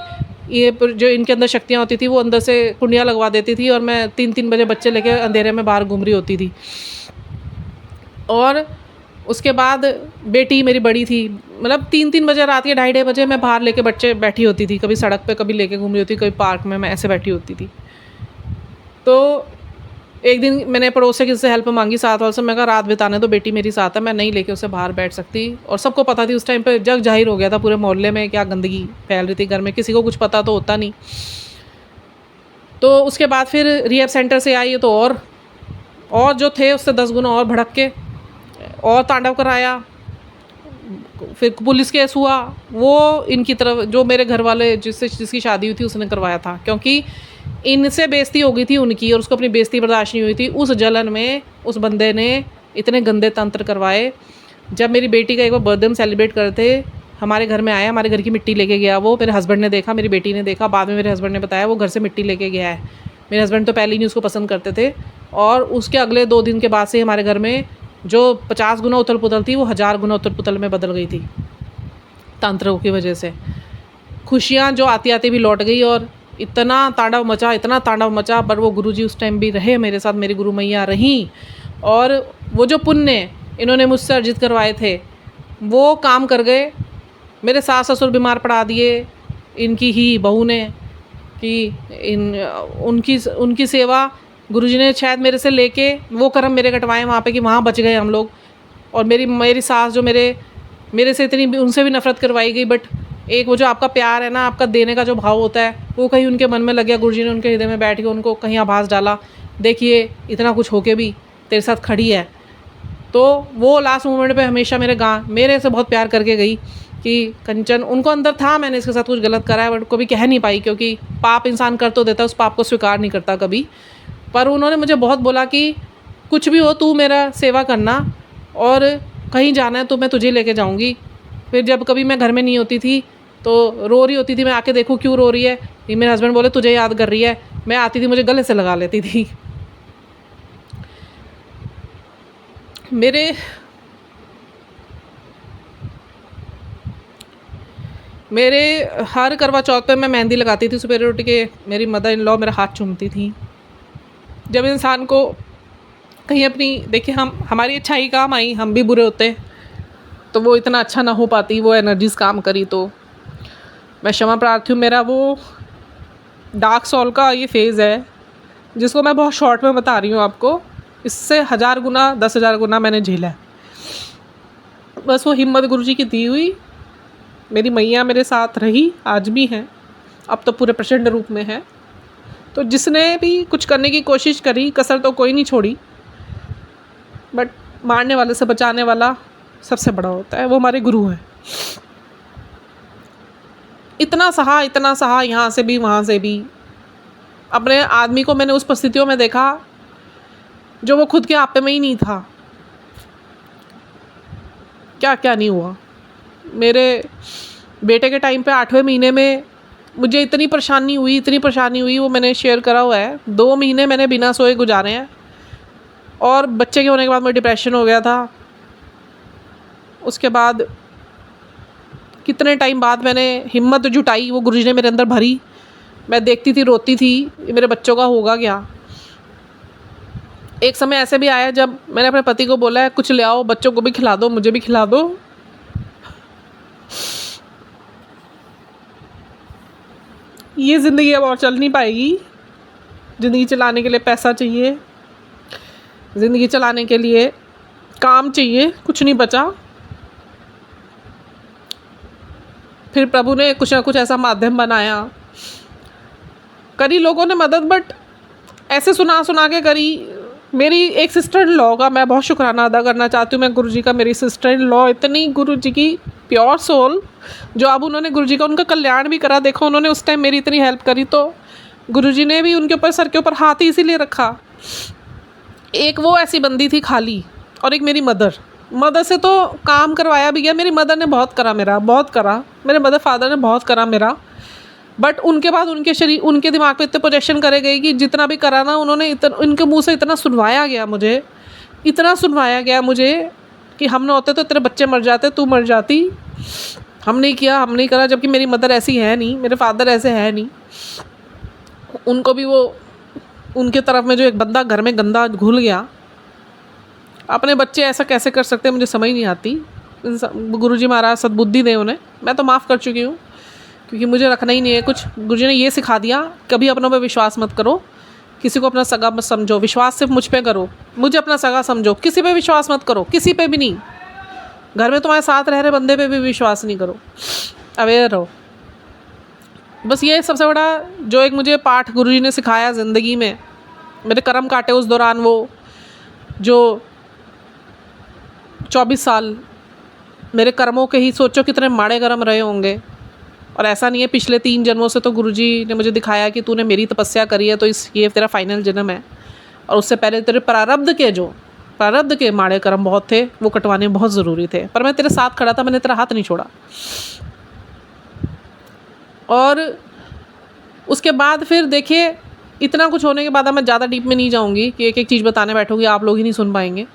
ये जो इनके अंदर शक्तियाँ होती थी वो अंदर से कुंडियाँ लगवा देती थी, और मैं 3-3 बजे बच्चे लेके अंधेरे में बाहर घूम रही होती थी। और उसके बाद बेटी मेरी बड़ी थी, मतलब 3-3 बजे रात के 2:30 बजे मैं बाहर लेके बच्चे बैठी होती थी, कभी सड़क पे, कभी लेके घूम रही होती, कभी पार्क में, मैं ऐसे बैठी होती थी। तो एक दिन मैंने पड़ोस से किसी से हेल्प मांगी, 7 वाल से, मैं कहा रात बिताने तो बेटी मेरी साथ है, मैं नहीं लेके उसे बाहर बैठ सकती। और सबको पता थी उस टाइम पे, जग जाहिर हो गया था पूरे मोहल्ले में क्या गंदगी फैल रही थी घर में, किसी को कुछ पता तो होता नहीं। तो उसके बाद फिर रिहैब सेंटर से आई तो और जो थे उससे 10 गुना और भड़क के और तांडव कराया। फिर पुलिस केस हुआ, वो इनकी तरफ, जो मेरे घर वाले जिसकी शादी हुई थी उसने करवाया था, क्योंकि इनसे बेइज्जती हो गई थी उनकी और उसको अपनी बेइज्जती बर्दाश्त नहीं हुई थी। उस जलन में उस बंदे ने इतने गंदे तंत्र करवाए। जब मेरी बेटी का एक बार बर्थडे हम सेलिब्रेट कर थे, हमारे घर में आया, हमारे घर की मिट्टी लेके गया वो। मेरे हस्बैंड ने देखा, मेरी बेटी ने देखा, बाद में मेरे हस्बैंड ने बताया वो घर से मिट्टी लेके गया है। मेरे हस्बैंड तो पहले ही नहीं उसको पसंद करते थे, और उसके अगले 2 दिन के बाद से हमारे घर में जो 50 गुना उथल पुथल थी वो 1000 गुना उथल पुथल में बदल गई थी तंत्रों की वजह से। खुशियाँ जो आती आती भी लौट गई, और इतना तांडव मचा, पर वो गुरुजी उस टाइम भी रहे मेरे साथ, मेरी गुरु मैया रहीं। और वो जो पुण्य इन्होंने मुझसे अर्जित करवाए थे वो काम कर गए। मेरे सास ससुर बीमार पड़ा दिए इनकी ही बहू ने, कि उनकी सेवा गुरुजी ने शायद मेरे से लेके वो कर्म मेरे कटवाए वहाँ पे कि वहाँ बच गए हम लोग। और मेरी सास जो मेरे से इतनी उनसे भी नफ़रत करवाई गई, बट एक वो जो आपका प्यार है ना, आपका देने का जो भाव होता है, वो कहीं उनके मन में लग गया। गुरुजी ने उनके हृदय में बैठ के उनको कहीं आभास डाला, देखिए इतना कुछ होके भी तेरे साथ खड़ी है। तो वो लास्ट मोमेंट पे हमेशा मेरे से बहुत प्यार करके गई कि कंचन, उनको अंदर था मैंने इसके साथ कुछ गलत करा है, बट कभी कह नहीं पाई, क्योंकि पाप इंसान कर तो देता है, उस पाप को स्वीकार नहीं करता कभी। पर उन्होंने मुझे बहुत बोला कि कुछ भी हो तू मेरा सेवा करना, और कहीं जाना है तो मैं तुझे लेके जाऊंगी। फिर जब कभी मैं घर में नहीं होती थी तो रो रही होती थी, मैं आके देखूँ क्यों रो रही है, ये मेरे हस्बैंड बोले तुझे याद कर रही है। मैं आती थी, मुझे गले से लगा लेती थी। मेरे हर करवा चौथ पे मैं मेहंदी लगाती थी सुबह उठ के, मेरी मदर इन लॉ मेरा हाथ चूमती थी। जब इंसान को कहीं अपनी, देखिए हमारी अच्छाई काम आई, हम भी बुरे होते तो वो इतना अच्छा ना हो पाती, वो एनर्जीज काम करी। तो मैं क्षमा प्रार्थी हूँ। मेरा वो डार्क सोल का ये फेज़ है जिसको मैं बहुत शॉर्ट में बता रही हूँ आपको, इससे 1000 गुना 10,000 गुना मैंने झेला है। बस वो हिम्मत गुरुजी की दी हुई, मेरी मैया मेरे साथ रही, आज भी हैं, अब तो पूरे प्रचंड रूप में है। तो जिसने भी कुछ करने की कोशिश करी, कसर तो कोई नहीं छोड़ी, बट मारने वाले से बचाने वाला सबसे बड़ा होता है, वो हमारे गुरु हैं। इतना सहा यहाँ से भी वहाँ से भी। अपने आदमी को मैंने उस परिस्थितियों में देखा जो वो खुद के आपे में ही नहीं था। क्या क्या नहीं हुआ। मेरे बेटे के टाइम पे 8वें महीने में मुझे इतनी परेशानी हुई, वो मैंने शेयर करा हुआ है। 2 महीने मैंने बिना सोए गुजारे हैं, और बच्चे के होने के बाद मुझे डिप्रेशन हो गया था। उसके बाद कितने टाइम बाद मैंने हिम्मत जुटाई, वो गुरुजी ने मेरे अंदर भरी। मैं देखती थी, रोती थी, मेरे बच्चों का होगा क्या। एक समय ऐसे भी आया जब मैंने अपने पति को बोला है कुछ ले आओ, बच्चों को भी खिला दो, मुझे भी खिला दो। ये ज़िंदगी अब और चल नहीं पाएगी। ज़िंदगी चलाने के लिए पैसा चाहिए, ज़िंदगी चलाने के लिए काम चाहिए, कुछ नहीं बचा। फिर प्रभु ने कुछ ना कुछ ऐसा माध्यम बनाया, करी लोगों ने मदद, बट ऐसे सुना के करी। मेरी एक सिस्टर इन लॉ का मैं बहुत शुक्राना अदा करना चाहती हूँ। मैं गुरुजी का, मेरी सिस्टर इन लॉ इतनी गुरुजी की प्योर सोल, जो अब उन्होंने गुरुजी का उनका कल्याण भी करा। देखो उन्होंने उस टाइम मेरी इतनी हेल्प करी, तो गुरुजी ने भी उनके ऊपर, सर के ऊपर हाथ ही इसीलिए रखा। एक वो ऐसी बंदी थी खाली, और एक मेरी मदर से तो काम करवाया भी गया। मेरी मदर ने बहुत करा, मेरे मदर फादर ने बहुत करा मेरा, बट उनके बाद उनके दिमाग पे इतने प्रोजेक्शन करे गए कि जितना भी करा ना उन्होंने, उनके मुंह से इतना सुनवाया गया मुझे कि हम ना होते तो तेरे बच्चे मर जाते, तू मर जाती। हम नहीं करा, जबकि मेरी मदर ऐसी है नहीं, मेरे फादर ऐसे है नहीं। उनको भी वो, उनके तरफ में जो एक बंदा घर में गंदा घुल गया, अपने बच्चे ऐसा कैसे कर सकते हैं, मुझे समझ नहीं आती। गुरुजी महाराज सद्बुद्धि दें उन्हें। मैं तो माफ़ कर चुकी हूँ, क्योंकि मुझे रखना ही नहीं है कुछ। गुरुजी ने ये सिखा दिया, कभी अपनों पे विश्वास मत करो, किसी को अपना सगा मत समझो, विश्वास सिर्फ मुझ पे करो, मुझे अपना सगा समझो, किसी पे विश्वास मत करो, किसी पे भी नहीं। घर में तुम्हारे साथ रह रहे बंदे पे भी विश्वास नहीं करो, अवेयर रहो। बस ये सबसे बड़ा जो एक मुझे पाठ गुरुजी ने सिखाया ज़िंदगी में। मेरे कर्म काटे उस दौरान, वो जो 24 साल मेरे कर्मों के ही, सोचो कितने माड़े कर्म रहे होंगे। और ऐसा नहीं है, पिछले 3 जन्मों से तो गुरुजी ने मुझे दिखाया कि तूने मेरी तपस्या करी है, तो ये तेरा फाइनल जन्म है। और उससे पहले तेरे प्रारब्ध के माड़े कर्म बहुत थे, वो कटवाने बहुत ज़रूरी थे। पर मैं तेरे साथ खड़ा था, मैंने तेरा हाथ नहीं छोड़ा। और उसके बाद फिर देखिए, इतना कुछ होने के बाद मैं ज़्यादा डीप में नहीं जाऊँगी कि एक एक चीज़ बताने बैठूँगी, आप लोग ही नहीं सुन पाएंगे।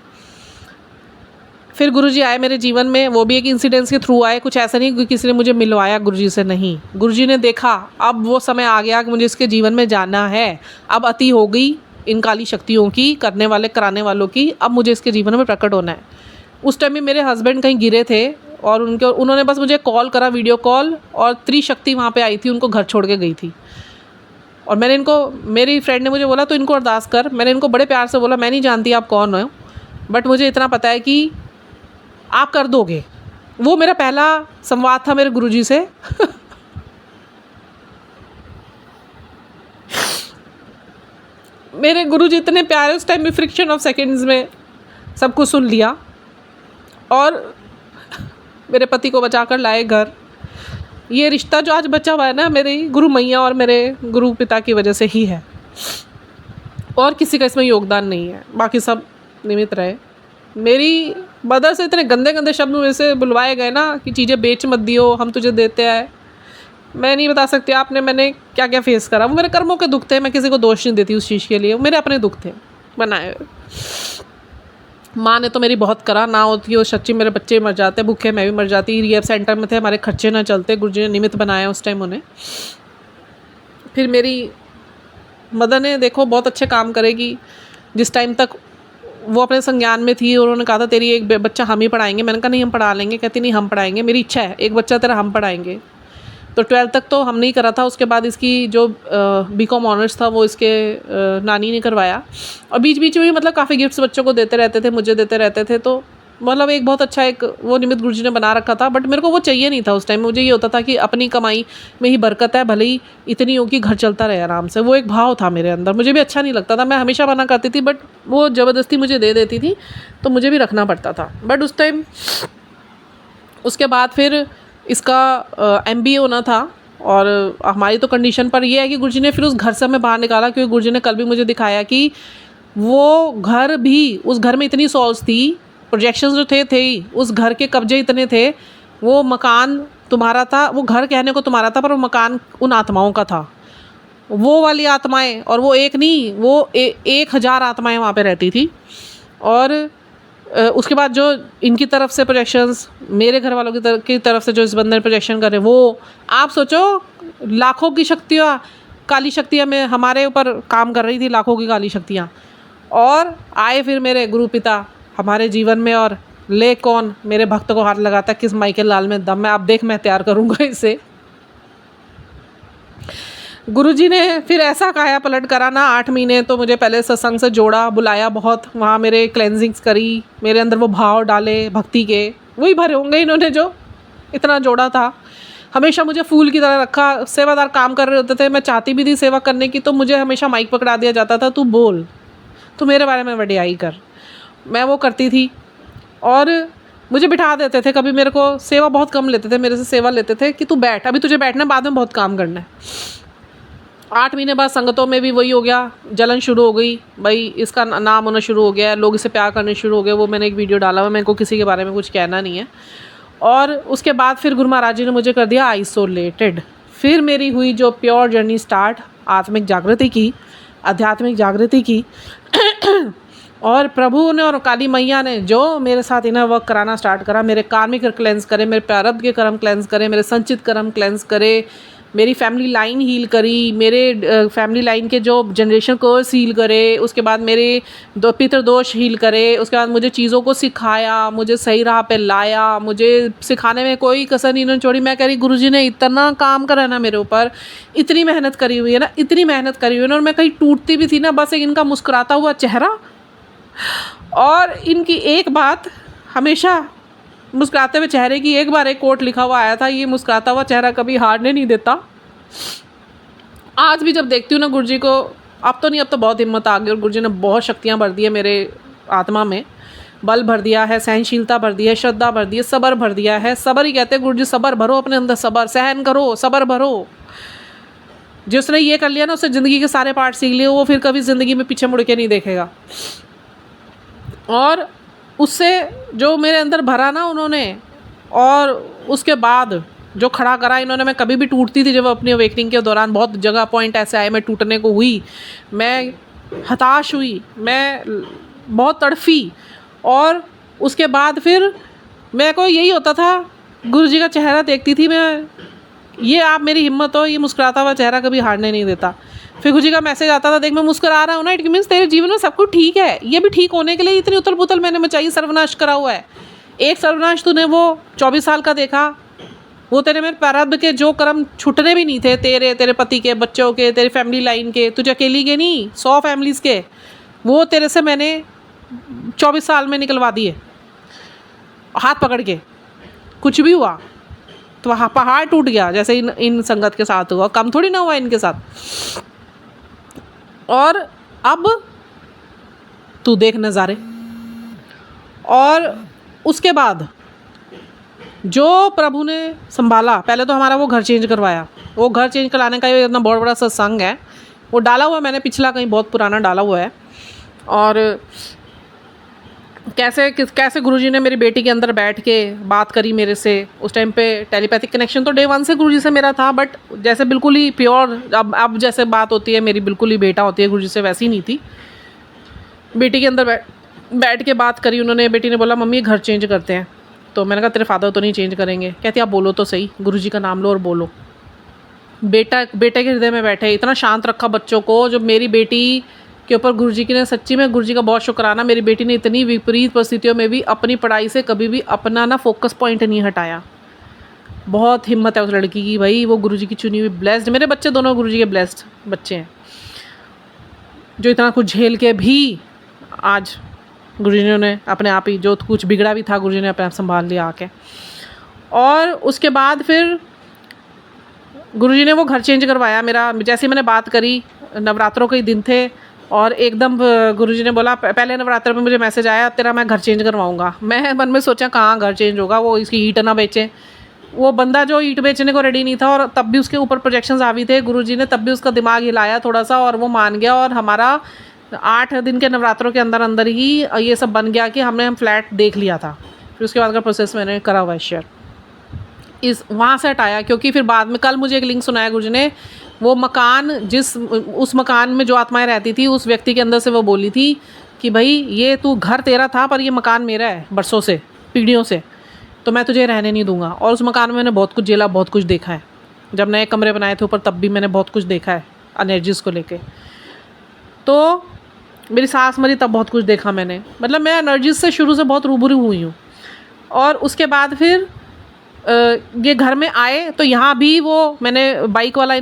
फिर गुरुजी आए मेरे जीवन में, वो भी एक इंसिडेंस के थ्रू आए, कुछ ऐसा नहीं कि किसी ने मुझे मिलवाया गुरुजी से, नहीं। गुरुजी ने देखा अब वो समय आ गया कि मुझे इसके जीवन में जाना है, अब अति हो गई इन काली शक्तियों की, करने वाले कराने वालों की, अब मुझे इसके जीवन में प्रकट होना है। उस टाइम में मेरे हस्बैंड कहीं गिरे थे और उन्होंने बस मुझे कॉल करा, वीडियो कॉल, और त्रिशक्ति वहाँ पे आई थी, उनको घर छोड़ के गई थी। और मैंने इनको, मेरी फ्रेंड ने मुझे बोला तो इनको अरदास कर। मैंने इनको बड़े प्यार से बोला, मैं नहीं जानती आप कौन हो, बट मुझे इतना पता है कि आप कर दोगे। वो मेरा पहला संवाद था मेरे गुरुजी से। मेरे गुरुजी इतने प्यारे, उस टाइम में फ्रिक्शन ऑफ सेकंड्स में सब कुछ सुन लिया और मेरे पति को बचा कर लाए घर। ये रिश्ता जो आज बचा हुआ है ना, मेरी गुरु मैया और मेरे गुरु पिता की वजह से ही है, और किसी का इसमें योगदान नहीं है, बाकी सब निमित्त रहे। मेरी मदर से इतने गंदे गंदे शब्द मेरे से बुलवाए गए ना कि चीज़ें बेच मत दियो, हम तुझे देते हैं। मैं नहीं बता सकती आपने मैंने क्या क्या फेस करा। वो मेरे कर्मों के दुख थे, मैं किसी को दोष नहीं देती उस चीज़ के लिए, वो मेरे अपने दुख थे बनाए। माँ ने तो मेरी बहुत करा, ना होती वो सच्ची मेरे बच्चे मर जाते भूखे, मैं भी मर जाती। रिहैब सेंटर में थे, हमारे खर्चे ना चलते, गुरुजी ने निमित्त बनाया उस टाइम उन्हें। फिर मेरी मदर ने देखो बहुत अच्छे काम करेगी। जिस टाइम तक वो अपने संज्ञान में थी, उन्होंने कहा था तेरी एक बच्चा हम ही पढ़ाएंगे। मैंने कहा नहीं हम पढ़ा लेंगे। कहती नहीं हम पढ़ाएंगे, मेरी इच्छा है एक बच्चा तेरा हम पढ़ाएंगे। तो 12th तक तो हमने ही करा था। उसके बाद इसकी जो बीकॉम ऑनर्स था वो इसके नानी ने करवाया। और बीच बीच में भी मतलब काफ़ी गिफ्ट्स बच्चों को देते रहते थे, मुझे देते रहते थे। तो मतलब एक बहुत अच्छा एक वो निमित्त गुरुजी ने बना रखा था। बट मेरे को वो चाहिए नहीं था उस टाइम। मुझे ये होता था कि अपनी कमाई में ही बरकत है, भले ही इतनी हो कि घर चलता रहे आराम से। वो एक भाव था मेरे अंदर, मुझे भी अच्छा नहीं लगता था। मैं हमेशा मना करती थी, बट वो ज़बरदस्ती मुझे दे देती थी तो मुझे भी रखना पड़ता था। बट उस टाइम उसके बाद फिर इसका MBA होना था। और हमारी तो कंडीशन पर ये है कि गुरुजी ने फिर उस घर से हमें बाहर निकाला, क्योंकि गुरुजी ने कल भी मुझे दिखाया कि वो घर भी, उस घर में इतनी सॉल्स थी, प्रोजेक्शंस जो थे ही, उस घर के कब्जे इतने थे। वो मकान तुम्हारा था, वो घर कहने को तुम्हारा था, पर वो मकान उन आत्माओं का था। वो वाली आत्माएं, और वो एक नहीं, वो 1000 आत्माएं वहाँ पे रहती थी। और उसके बाद जो इनकी तरफ से प्रोजेक्शंस, मेरे घर वालों की तरफ से जो इस बंदर प्रोजेक्शन करे, वो आप सोचो लाखों की शक्तियाँ, काली शक्तियाँ में हमारे ऊपर काम कर रही थी, लाखों की काली शक्तियाँ। और आए फिर मेरे गुरु पिता हमारे जीवन में, और ले कौन मेरे भक्त को हाथ लगाता, किस माइकल लाल में दम है, आप देख मैं तैयार करूँगा इसे। गुरुजी ने फिर ऐसा काया पलट करा ना, 8 महीने तो मुझे पहले सत्संग से जोड़ा, बुलाया बहुत, वहाँ मेरे क्लेंजिंग्स करी, मेरे अंदर वो भाव डाले भक्ति के, वही भरे होंगे इन्होंने जो इतना जोड़ा था। हमेशा मुझे फूल की तरह रखा। सेवादार काम कर रहे होते थे, मैं चाहती भी थी सेवा करने की, तो मुझे हमेशा माइक पकड़ा दिया जाता था, तू बोल, तू मेरे बारे में वडियाई कर। मैं वो करती थी और मुझे बिठा देते थे। कभी मेरे को सेवा बहुत कम लेते थे, मेरे से सेवा लेते थे कि तू बैठ, अभी तुझे बैठना, बाद में बहुत काम करना है। 8 महीने बाद संगतों में भी वही हो गया, जलन शुरू हो गई, भाई इसका नाम होना शुरू हो गया, लोग इसे प्यार करने शुरू हो गए। वो मैंने एक वीडियो डाला हुआ, मेरे को किसी के बारे में कुछ कहना नहीं है। और उसके बाद फिर गुरु महाराज जी ने मुझे कर दिया आइसोलेटेड। फिर मेरी हुई जो प्योर जर्नी स्टार्ट आत्मिक जागृति की, आध्यात्मिक जागृति की। और प्रभु ने और काली मैया ने जो मेरे साथ इनर वर्क कराना स्टार्ट करा, मेरे कार्मिक क्लेंस करे, मेरे प्रारब्ध के कर्म क्लेंस करे, मेरे संचित कर्म क्लेंस करे, मेरी फैमिली लाइन हील करी, मेरे फैमिली लाइन के जो जनरेशन कर्स हील करे, उसके बाद मेरे पितृदोष हील करे, उसके बाद मुझे चीज़ों को सिखाया, मुझे सही राह पे लाया, मुझे सिखाने में कोई कसर नहीं इन्होंने छोड़ी। मैं कह रही गुरुजी ने इतना काम करा ना मेरे ऊपर, इतनी मेहनत करी हुई है ना, इतनी मेहनत करी हुई है ना। और मैं कहीं टूटती भी थी ना, बस एक इनका मुस्कुराता हुआ चेहरा और इनकी एक बात, हमेशा मुस्कुराते हुए चेहरे की एक बार एक कोट लिखा हुआ आया था, ये मुस्कुराता हुआ चेहरा कभी हारने नहीं देता। आज भी जब देखती हूँ ना गुरुजी को, अब तो नहीं, अब तो बहुत हिम्मत आ गई और गुरुजी ने बहुत शक्तियाँ भर दी है मेरे आत्मा में, बल भर दिया है, सहनशीलता भर दी है, श्रद्धा भर दी है, सब्र भर दिया है। सब्र ही कहते हैं गुरुजी, सब्र भरो अपने अंदर, सब्र सहन करो, सब्र भरो। जिसने ये कर लिया ना, उससे ज़िंदगी के सारे पार्ट सीख लिए, वो फिर कभी ज़िंदगी में पीछे मुड़ के नहीं देखेगा। और उससे जो मेरे अंदर भरा ना उन्होंने, और उसके बाद जो खड़ा करा इन्होंने, मैं कभी भी टूटती थी जब अपनी अवेकनिंग के दौरान, बहुत जगह पॉइंट ऐसे आए मैं टूटने को हुई, मैं हताश हुई, मैं बहुत तड़फी। और उसके बाद फिर मेरे को यही होता था, गुरुजी का चेहरा देखती थी मैं, ये आप मेरी हिम्मत हो, ये मुस्कुराता हुआ चेहरा कभी हारने नहीं देता। फिर गुरुजी का मैसेज आता था, देख मैं मुस्कुरा रहा हूँ ना, इट मीन्स तेरे जीवन में सब कुछ ठीक है। ये भी ठीक होने के लिए इतनी उथल पुथल मैंने मचाई, सर्वनाश करा हुआ है। एक सर्वनाश तूने वो 24 साल का देखा, वो तेरे मेरे प्रारब्ध के जो कर्म छुटने भी नहीं थे, तेरे पति के, बच्चों के, तेरी फैमिली लाइन के, तुझे अकेली के नहीं 100 फैमिलीज़ के, वो तेरे से मैंने 24 साल में निकलवा दिए हाथ पकड़ के। कुछ भी हुआ तो वहाँ पहाड़ टूट गया, जैसे इन संगत के साथ हुआ, कम थोड़ी ना हुआ इनके साथ। और अब तू देख नज़ारे। और उसके बाद जो प्रभु ने संभाला, पहले तो हमारा वो घर चेंज करवाया। वो घर चेंज कराने का ये इतना बहुत बड़ा सत्संग है, वो डाला हुआ मैंने पिछला कहीं बहुत पुराना डाला हुआ है। और कैसे गुरुजी ने मेरी बेटी के अंदर बैठ के बात करी मेरे से। उस टाइम पे टेलीपैथिक कनेक्शन तो डे 1 से गुरुजी से मेरा था, बट जैसे बिल्कुल ही प्योर अब जैसे बात होती है मेरी, बिल्कुल ही बेटा होती है गुरुजी से, वैसी नहीं थी। बेटी के अंदर बैठ के बात करी उन्होंने। बेटी ने बोला मम्मी घर चेंज करते हैं। तो मैंने कहा तेरे फादर तो नहीं चेंज करेंगे। कहती आप बोलो तो सही, गुरुजी का नाम लो और बोलो। बेटे के हृदय में बैठे, इतना शांत रखा बच्चों को। जो मेरी बेटी के ऊपर गुरुजी की ने, सच्ची में गुरुजी का बहुत शुक्राना, मेरी बेटी ने इतनी विपरीत परिस्थितियों में भी अपनी पढ़ाई से कभी भी अपना ना फोकस पॉइंट नहीं हटाया। बहुत हिम्मत है उस लड़की की भाई, वो गुरुजी की चुनी हुई ब्लेस्ड। मेरे बच्चे दोनों गुरुजी के ब्लेस्ड बच्चे हैं, जो इतना कुछ झेल के भी आज गुरुजी ने अपने आप ही, जो कुछ बिगड़ा भी था गुरुजी ने अपने आप संभाल लिया आके। और उसके बाद फिर गुरुजी ने वो घर चेंज करवाया मेरा। जैसे मैंने बात करी, नवरात्रों के ही दिन थे और एकदम गुरुजी ने बोला, पहले नवरात्र में मुझे मैसेज आया तेरा मैं घर चेंज करवाऊंगा। मैं मन में सोचा कहाँ घर चेंज होगा, वो इसकी ईंट ना बेचे। वो बंदा जो ईंट बेचने को रेडी नहीं था, और तब भी उसके ऊपर प्रोजेक्शंस हावी थे। गुरुजी ने तब भी उसका दिमाग हिलाया थोड़ा सा और वो मान गया। और हमारा 8 दिन के नवरात्रों के अंदर अंदर ही ये सब बन गया कि हम फ्लैट देख लिया था। फिर उसके बाद का प्रोसेस मैंने करा हुआ है शेयर, इस वहाँ से हटाया। क्योंकि फिर बाद में कल मुझे एक लिंक सुनाया गुरुजी ने, वो मकान उस मकान में जो आत्माएं रहती थी, उस व्यक्ति के अंदर से वो बोली थी कि भाई ये तू घर तेरा था पर ये मकान मेरा है बरसों से, पीढ़ियों से, तो मैं तुझे रहने नहीं दूंगा। और उस मकान में मैंने बहुत कुछ झेला, बहुत कुछ देखा है। जब नए कमरे बनाए थे ऊपर, तब भी मैंने बहुत कुछ देखा है एनर्जीज़ को लेके। तो मेरी सास मरी तब बहुत कुछ देखा मैंने, मतलब मैं एनर्जीज से शुरू से बहुत रूबरू हुई हूँ। और उसके बाद फिर ये घर में आए तो यहाँ भी वो मैंने बाइक वाला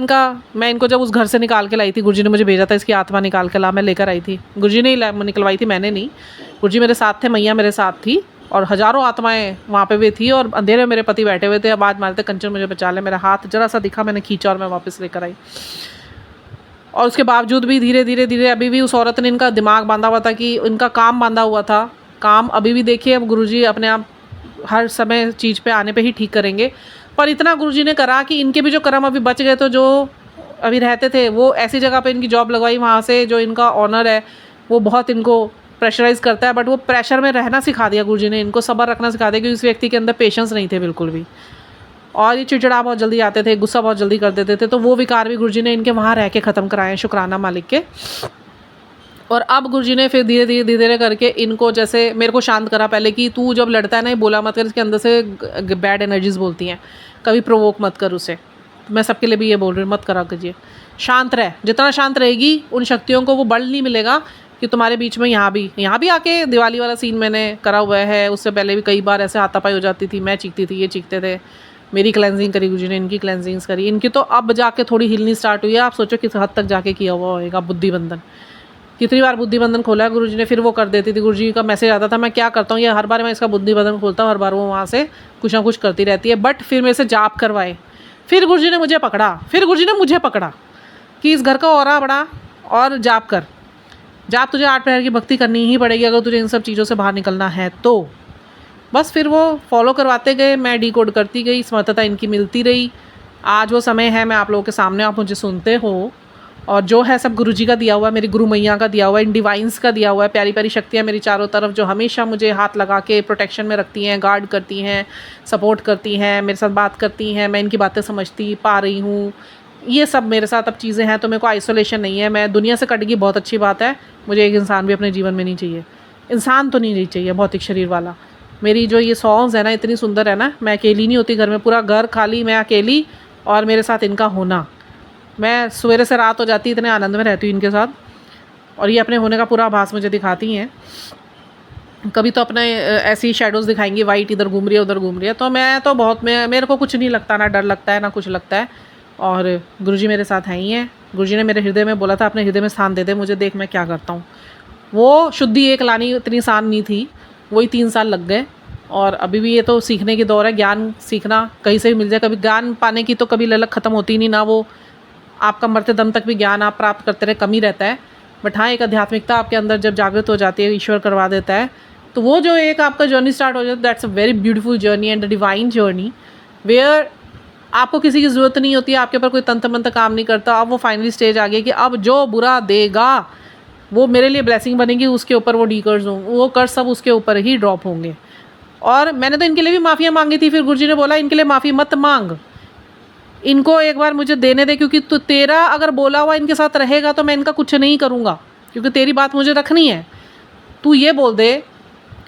मैं इनको जब उस घर से निकाल के लाई थी, गुरुजी ने मुझे भेजा था इसकी आत्मा निकाल के ला, मैं लेकर आई थी। गुरुजी ने ही निकलवाई थी, मैंने नहीं। गुरुजी मेरे साथ थे, मैया मेरे साथ थी और हज़ारों आत्माएं वहाँ पे भी थी। और अंधेरे में मेरे पति बैठे हुए थे, आवाज़ मारते कंचन मुझे बचा ले। मेरा हाथ जरा सा दिखा, मैंने खींचा और मैं वापस लेकर आई। और उसके बावजूद भी धीरे धीरे अभी भी उस औरत ने इनका दिमाग बांधा हुआ था, कि इनका काम बांधा हुआ था। काम अभी भी देखिए, अब गुरुजी अपने आप हर समय चीज़ पे आने पे ही ठीक करेंगे। पर इतना गुरुजी ने करा कि इनके भी जो कर्म अभी बच गए, तो जो अभी रहते थे वो ऐसी जगह पे इनकी जॉब लगवाई। वहाँ से जो इनका ऑनर है वो बहुत इनको प्रेशराइज़ करता है, बट वो प्रेशर में रहना सिखा दिया गुरुजी ने, इनको सब्र रखना सिखा दिया। क्योंकि इस व्यक्ति के अंदर पेशेंस नहीं थे बिल्कुल भी, और ये चिड़चिड़ा बहुत जल्दी आते थे, गुस्सा बहुत जल्दी कर देते थे। तो वो विकार भी गुरुजी ने इनके वहाँ रह के ख़त्म कराए, शुक्राना मालिक के। और अब गुरुजी ने फिर धीरे धीरे करके इनको, जैसे मेरे को शांत करा पहले कि तू जब लड़ता है ना, ये बोला मत कर, इसके अंदर से बैड एनर्जीज बोलती हैं, कभी प्रोवोक मत कर उसे। मैं सबके लिए भी ये बोल रही हूँ, मत करा कीजिए, शांत रह। जितना शांत रहेगी उन शक्तियों को वो बल नहीं मिलेगा कि तुम्हारे बीच में। यहाँ भी आके दिवाली वाला सीन मैंने करा हुआ है। उससे पहले भी कई बार ऐसे हाथापाई हो जाती थी, मैं चीखती थी, ये चीखते थे। मेरी क्लेंजिंग करी गुरुजी ने, इनकी क्लेंजिंग्स करी। इनकी तो अब जाके थोड़ी हिलनी स्टार्ट हुई है। आप सोचो किस हद तक जाके किया हुआ होएगा बुद्धिबंधन। कितनी बार बुद्धिबंधन खोला है गुरुजी ने, फिर वो कर देती थी। गुरुजी का मैसेज आता था, मैं क्या करता हूँ, ये हर बार मैं इसका बुद्धिबंधन खोलता हूँ, हर बार वो वहाँ से कुछ ना कुछ करती रहती है। बट फिर मेरे से जाप करवाए, फिर गुरुजी ने मुझे पकड़ा कि इस घर का औरा बढ़ा और जाप कर। जाप तुझे 8 प्रहर की भक्ति करनी ही पड़ेगी अगर तुझे इन सब चीज़ों से बाहर निकलना है तो। बस फिर वो फॉलो करवाते गए, मैं डिकोड करती गई, स्मृतता इनकी मिलती रही। आज वो समय है, मैं आप लोगों के सामने, आप मुझे सुनते हो। और जो है सब गुरुजी का दिया हुआ है, मेरी गुरु मैया का दिया हुआ है, इन डिवाइंस का दिया हुआ है। प्यारी प्यारी शक्तियाँ मेरी चारों तरफ, जो हमेशा मुझे हाथ लगा के प्रोटेक्शन में रखती हैं, गार्ड करती हैं, सपोर्ट करती हैं, मेरे साथ बात करती हैं। मैं इनकी बातें समझती पा रही हूँ। ये सब मेरे साथ अब चीज़ें हैं, तो मेरे को आइसोलेशन नहीं है। मैं दुनिया से कट गई, बहुत अच्छी बात है। मुझे एक इंसान भी अपने जीवन में नहीं चाहिए। इंसान तो नहीं चाहिए भौतिक शरीर वाला। मेरी जो ये सॉन्ग्स है ना इतनी सुंदर है ना, मैं अकेली नहीं होती घर में, पूरा घर खाली, मैं अकेली और मेरे साथ इनका होना। मैं सवेरे से रात हो जाती इतने आनंद में रहती हूँ इनके साथ, और ये अपने होने का पूरा आभास मुझे दिखाती हैं। कभी तो अपने ऐसी शेडोज़ दिखाएंगी, वाइट इधर घूम रही है उधर घूम रही है, तो मैं तो बहुत, मेरे को कुछ नहीं लगता, ना डर लगता है ना कुछ लगता है। और गुरुजी मेरे साथ हैं ही हैं। गुरुजी ने मेरे हृदय में बोला था अपने हृदय में स्थान दे दे मुझे, देख मैं क्या करता हूँ। वो शुद्धि एक लानी इतनी आसान नहीं थी, वही 3 साल लग गए। और अभी भी ये तो सीखने की दौर है, ज्ञान सीखना कहीं से भी मिल जाए। कभी ज्ञान पाने की तो कभी ललक ख़त्म होती नहीं ना, वो आपका मरते दम तक भी ज्ञान आप प्राप्त करते रहे कम ही रहता है। बट हाँ, एक आध्यात्मिकता आपके अंदर जब जागृत हो जाती है, ईश्वर करवा देता है, तो वो जो एक आपका जर्नी स्टार्ट हो जाता है, that's a very beautiful journey and a divine journey, where आपको किसी की ज़रूरत नहीं होती है, आपके ऊपर कोई तंत्र मंत्र काम नहीं करता। अब वो फाइनली स्टेज आ गई कि अब जो बुरा देगा वो मेरे लिए ब्लेसिंग बनेगी, उसके ऊपर वो कर्ज हों, वो कर्ज सब उसके ऊपर ही ड्रॉप होंगे। और मैंने तो इनके लिए भी माफ़ियाँ मांगी थी, फिर गुरुजी ने बोला इनके लिए माफ़ी मत मांग, इनको एक बार मुझे देने दे, क्योंकि तू तेरा अगर बोला हुआ इनके साथ रहेगा तो मैं इनका कुछ नहीं करूँगा, क्योंकि तेरी बात मुझे रखनी है। तू ये बोल दे,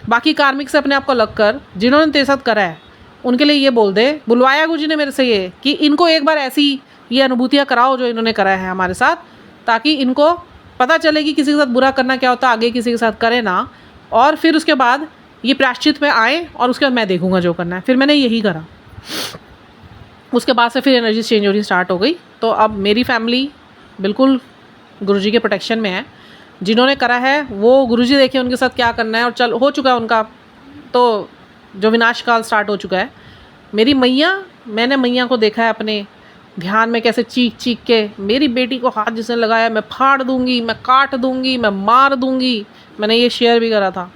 बाकी कार्मिक से अपने आप को अलग कर, जिन्होंने तेरे साथ करा है उनके लिए ये बोल दे, बुलवाया गुरुजी ने मेरे से ये कि इनको एक बार ऐसी ये अनुभूतियाँ कराओ जो इन्होंने करा है हमारे साथ, ताकि इनको पता चले कि किसी के साथ बुरा करना क्या होता है, आगे किसी के साथ करे ना। और फिर उसके बाद ये प्रायश्चित में आए और उसके बाद मैं देखूँगा जो करना है। फिर मैंने यही करा। उसके बाद से फिर एनर्जी चेंज होनी स्टार्ट हो गई। तो अब मेरी फैमिली बिल्कुल गुरुजी के प्रोटेक्शन में है। जिन्होंने करा है वो गुरुजी देखे उनके साथ क्या करना है, और चल हो चुका है उनका तो जो विनाश काल स्टार्ट हो चुका है। मेरी मैया, मैंने मैया को देखा है अपने ध्यान में कैसे चीख चीख के मेरी बेटी को हाथ जिसने लगाया मैं फाड़ दूंगी, मैं काट दूंगी, मैं मार दूंगी। मैंने ये शेयर भी करा था।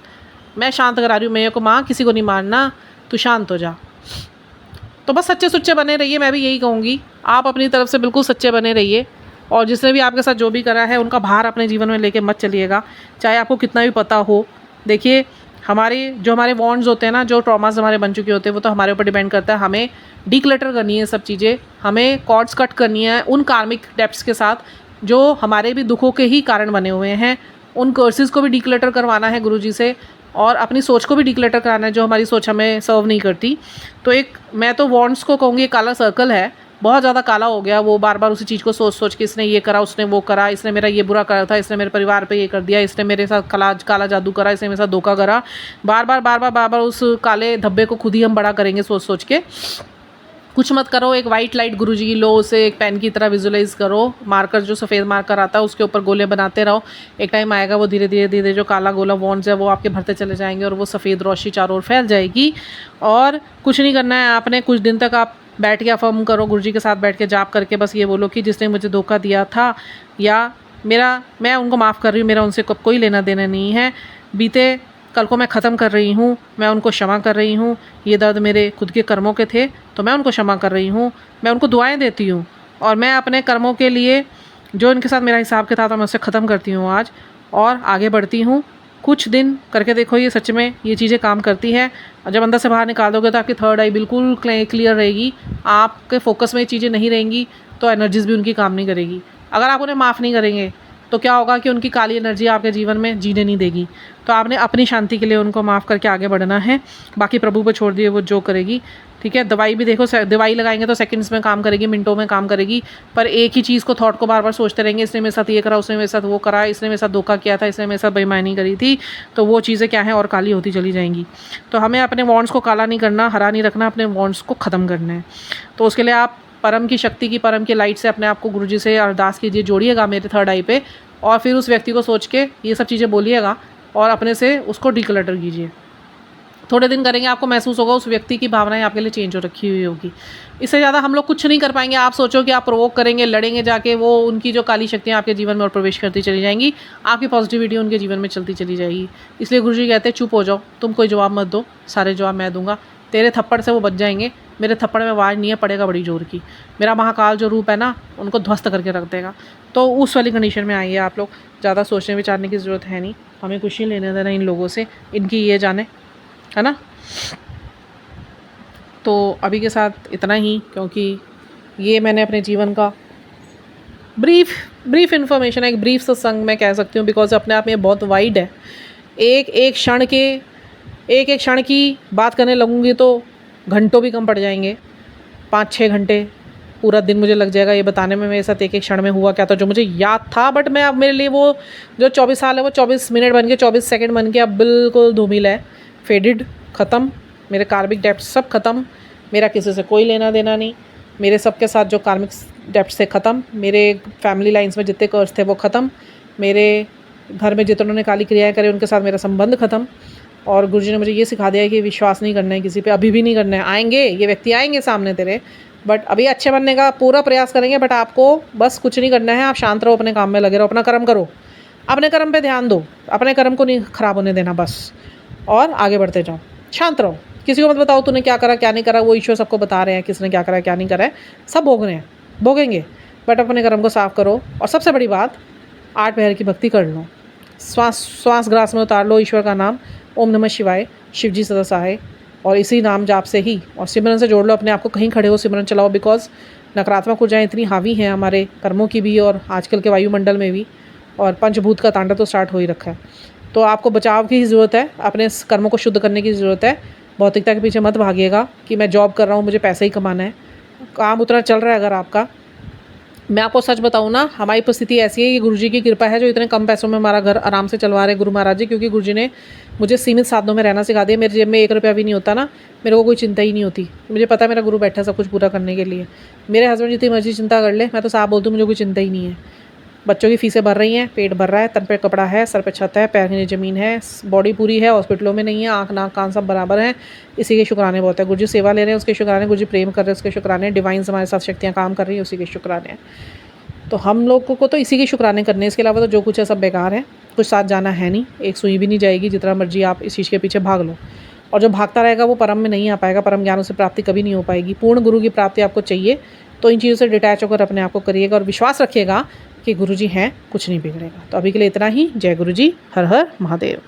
मैं शांत करा रही हूँ मैया को, माँ किसी को नहीं मारना, तू शांत हो जा। तो बस सच्चे सुच्चे बने रहिए, मैं भी यही कहूँगी। आप अपनी तरफ से बिल्कुल सच्चे बने रहिए, और जिसने भी आपके साथ जो भी करा है उनका भार अपने जीवन में लेके मत चलिएगा, चाहे आपको कितना भी पता हो। देखिए हमारे वॉन्ड्स होते हैं ना, जो ट्रॉमास हमारे बन चुके होते हैं, वो तो हमारे ऊपर डिपेंड करता है। हमें डिक्लटर करनी है सब चीज़ें, हमें कॉर्ड्स कट करनी है उन कार्मिक डेप्ट्स के साथ जो हमारे भी दुखों के ही कारण बने हुए हैं। उन कर्सेस को भी डिक्लटर करवाना है गुरुजी से, और अपनी सोच को भी डिक्लटर कराना है जो हमारी सोच हमें सर्व नहीं करती। तो एक मैं तो वॉन्ड्स को कहूँगी काला सर्कल है, बहुत ज़्यादा काला हो गया। वो बार बार उसी चीज़ को सोच सोच के इसने ये करा, उसने वो करा, इसने मेरा ये बुरा करा था, इसने मेरे परिवार पे ये कर दिया, इसने मेरे साथ काला जादू करा, इसने मेरे साथ धोखा करा। बार बार उस काले धब्बे को खुद ही हम बड़ा करेंगे सोच सोच के। कुछ मत करो, एक वाइट लाइट गुरुजी की लो, उसे एक पेन की तरह विजुलाइज करो। मार्कर जो सफ़ेद मार्कर आता है उसके ऊपर गोले बनाते रहो। एक टाइम आएगा वो धीरे धीरे जो काला गोला वॉन्ड्स है वो आपके भरते चले जाएंगे, और वो सफ़ेद रोशनी चारों ओर फैल जाएगी। और कुछ नहीं करना है आपने, कुछ दिन तक आप बैठ के अफर्म करो, गुरुजी के साथ बैठ के जाप करके बस ये बोलो कि जिसने मुझे धोखा दिया था या मैं उनको माफ़ कर रही हूँ, मेरा उनसे कोई लेना देना नहीं है। बीते कल को मैं ख़त्म कर रही हूँ, मैं उनको क्षमा कर रही हूँ। ये दर्द मेरे खुद के कर्मों के थे तो मैं उनको क्षमा कर रही हूँ। मैं उनको दुआएं देती हूँ, और मैं अपने कर्मों के लिए जो इनके साथ मेरा हिसाब किताब था मैं उसे ख़त्म करती हूँ आज, और आगे बढ़ती हूँ। कुछ दिन करके देखो, ये सच में ये चीज़ें काम करती हैं। और जब अंदर से बाहर निकाल दोगे तो आपकी थर्ड आई बिल्कुल क्लियर रहेगी। आपके फोकस में ये चीज़ें नहीं रहेंगी तो एनर्जीज़ भी उनकी काम नहीं करेगी। अगर आप उन्हें माफ़ नहीं करेंगे तो क्या होगा कि उनकी काली एनर्जी आपके जीवन में जीने नहीं देगी। तो आपने अपनी शांति के लिए उनको माफ़ करके आगे बढ़ना है, बाकी प्रभु पर छोड़ दिए, वो जो करेगी। ठीक है, दवाई भी देखो, दवाई लगाएंगे तो सेकंड्स में काम करेगी, मिनटों में काम करेगी, पर एक ही चीज़ को, थॉट को बार बार सोचते रहेंगे, इसने मेरे साथ ये करा, उसने मेरे साथ वो करा, इसने मेरे साथ धोखा किया था, इसने मेरे साथ बेईमानी करी थी, तो वो चीज़ें क्या हैं और काली होती चली जाएंगी। तो हमें अपने वॉन्ड्स को काला नहीं करना, हरा नहीं रखना, अपने वॉन्ड्स को ख़त्म करना है। तो उसके लिए आप परम की शक्ति की, परम की लाइट से अपने आप को गुरुजी से अरदास कीजिए, जोड़िएगा मेरे थर्ड आई पे, और फिर उस व्यक्ति को सोच के ये सब चीज़ें बोलिएगा और अपने से उसको डिक्लटर कीजिए। थोड़े दिन करेंगे आपको महसूस होगा उस व्यक्ति की भावनाएं आपके लिए चेंज हो रखी हुई होगी। इससे ज़्यादा हम लोग कुछ नहीं कर पाएंगे। आप सोचो कि आप प्रोवोक करेंगे, लड़ेंगे जाके, वो उनकी जो काली शक्तियाँ आपके जीवन में और प्रवेश करती चली जाएंगी, आपकी पॉजिटिविटी उनके जीवन में चलती चली जाएगी। इसलिए गुरुजी कहते हैं चुप हो जाओ, तुम कोई जवाब मत दो, सारे जवाब मैं दूंगा। तेरे थप्पड़ से वो बच जाएंगे, मेरे थप्पड़ में आवाज़ नहीं है, पड़ेगा बड़ी जोर की। मेरा महाकाल जो रूप है ना, उनको ध्वस्त करके रख देगा। तो उस वाली कंडीशन में आइए आप लोग। ज़्यादा सोचने विचारने की ज़रूरत है नहीं, हमें कुछ नहीं लेने देना इन लोगों से, इनकी ये जाने, है ना। तो अभी के साथ इतना ही, क्योंकि ये मैंने अपने जीवन का ब्रीफ इन्फॉर्मेशन है, एक ब्रीफ सत्संग मैं कह सकती हूँ, बिकॉज अपने आप में बहुत वाइड है। एक एक क्षण की बात करने लगूँगी तो घंटों भी कम पड़ जाएंगे। 5-6 घंटे पूरा दिन मुझे लग जाएगा ये बताने में मेरे साथ एक एक क्षण में हुआ क्या था, जो मुझे याद था। बट मैं अब मेरे लिए वो जो 24 साल है वो 24 मिनट बन के 24 सेकंड बन के अब बिल्कुल धूमिल है, फेडेड, ख़त्म। मेरे कार्मिक डेप्ट सब ख़त्म। मेरा किसी से कोई लेना देना नहीं। मेरे सबके साथ जो कार्मिक डेप्ट से ख़त्म। मेरे फैमिली लाइन्स में जितने कर्ज थे वो ख़त्म। मेरे घर में जितनों ने काली क्रियाएँ करी उनके साथ मेरा संबंध ख़त्म। और गुरुजी ने मुझे ये सिखा दिया है कि विश्वास नहीं करना है किसी पे, अभी भी नहीं करना है। आएंगे ये व्यक्ति, आएंगे सामने तेरे, बट अभी अच्छे बनने का पूरा प्रयास करेंगे। बट आपको बस कुछ नहीं करना है, आप शांत रहो, अपने काम में लगे रहो, अपना कर्म करो, अपने कर्म पे ध्यान दो, अपने कर्म को नहीं ख़राब होने देना बस, और आगे बढ़ते जाओ, शांत रहो। किसी को मत बताओ तूने क्या करा क्या नहीं करा, वो ईश्वर सबको बता रहे हैं किसने क्या करा क्या नहीं करा है, सब भोग रहे हैं, भोगेंगे। बट अपने कर्म को साफ करो। और सबसे बड़ी बात, 8 पहर की भक्ति कर लो, श्वास ग्रास में उतार लो ईश्वर का नाम, ओम नमः शिवाय, शिव जी सदा सहाय, और इसी नाम जाप से ही और सिमरन से जोड़ लो अपने आप को। कहीं खड़े हो सिमरन चलाओ, बिकॉज नकारात्मक ऊर्जाएँ इतनी हावी हैं हमारे कर्मों की भी और आजकल के वायुमंडल में भी, और पंचभूत का तांडव तो स्टार्ट हो ही रखा है। तो आपको बचाव की ज़रूरत है, अपने कर्मों को शुद्ध करने की ज़रूरत है। भौतिकता के पीछे मत भागिएगा कि मैं जॉब कर रहा हूँ मुझे पैसे ही कमाना है। काम उतना चल रहा है अगर आपका, मैं आपको सच बताऊँ ना, हमारी परिस्थिति ऐसी है कि गुरुजी की कृपा है जो इतने कम पैसों में हमारा घर आराम से चलवा रहे गुरु महाराज जी। क्योंकि गुरुजी ने मुझे सीमित साधनों में रहना सिखा दिया। मेरे जेब में 1 रुपया भी नहीं होता ना, मेरे को कोई चिंता ही नहीं होती। मुझे पता है मेरा गुरु बैठा है सब कुछ पूरा करने के लिए। मेरे हस्बैंड जितनी मर्जी चिंता कर ले, मैं तो साफ बोलती हूँ मुझे कोई चिंता ही नहीं है। बच्चों की फीसें भर रही हैं, पेट भर रहा है, तन पे कपड़ा है, सर पे छत है, पैर के नीचे ज़मीन है, बॉडी पूरी है, हॉस्पिटलों में नहीं है, आँख नाक कान सब बराबर हैं। इसी के शुक्राने बहुत है। गुरुजी सेवा ले रहे हैं उसके शुक्राने, गुरुजी प्रेम कर रहे हैं उसके शुक्राने, डिवाइंस हमारे साथ शक्तियाँ काम कर रही हैं उसी के शुक्राने हैं। तो हम लोगों को तो इसी के शुक्राने करने हैं। इसके अलावा तो जो कुछ है सब बेकार है, कुछ साथ जाना है नहीं, एक सुई भी नहीं जाएगी। जितना मर्जी आप इस चीज़ के पीछे भाग लो, और जो भागता रहेगा वो परम में नहीं आ पाएगा, परम ज्ञान से प्राप्ति कभी नहीं हो पाएगी। पूर्ण गुरु की प्राप्ति आपको चाहिए तो इन चीज़ों से डिटैच होकर अपने आप को करिएगा और विश्वास रखिएगा कि गुरुजी हैं, कुछ नहीं बिगड़ेगा। तो अभी के लिए इतना ही। जय गुरुजी, हर हर महादेव।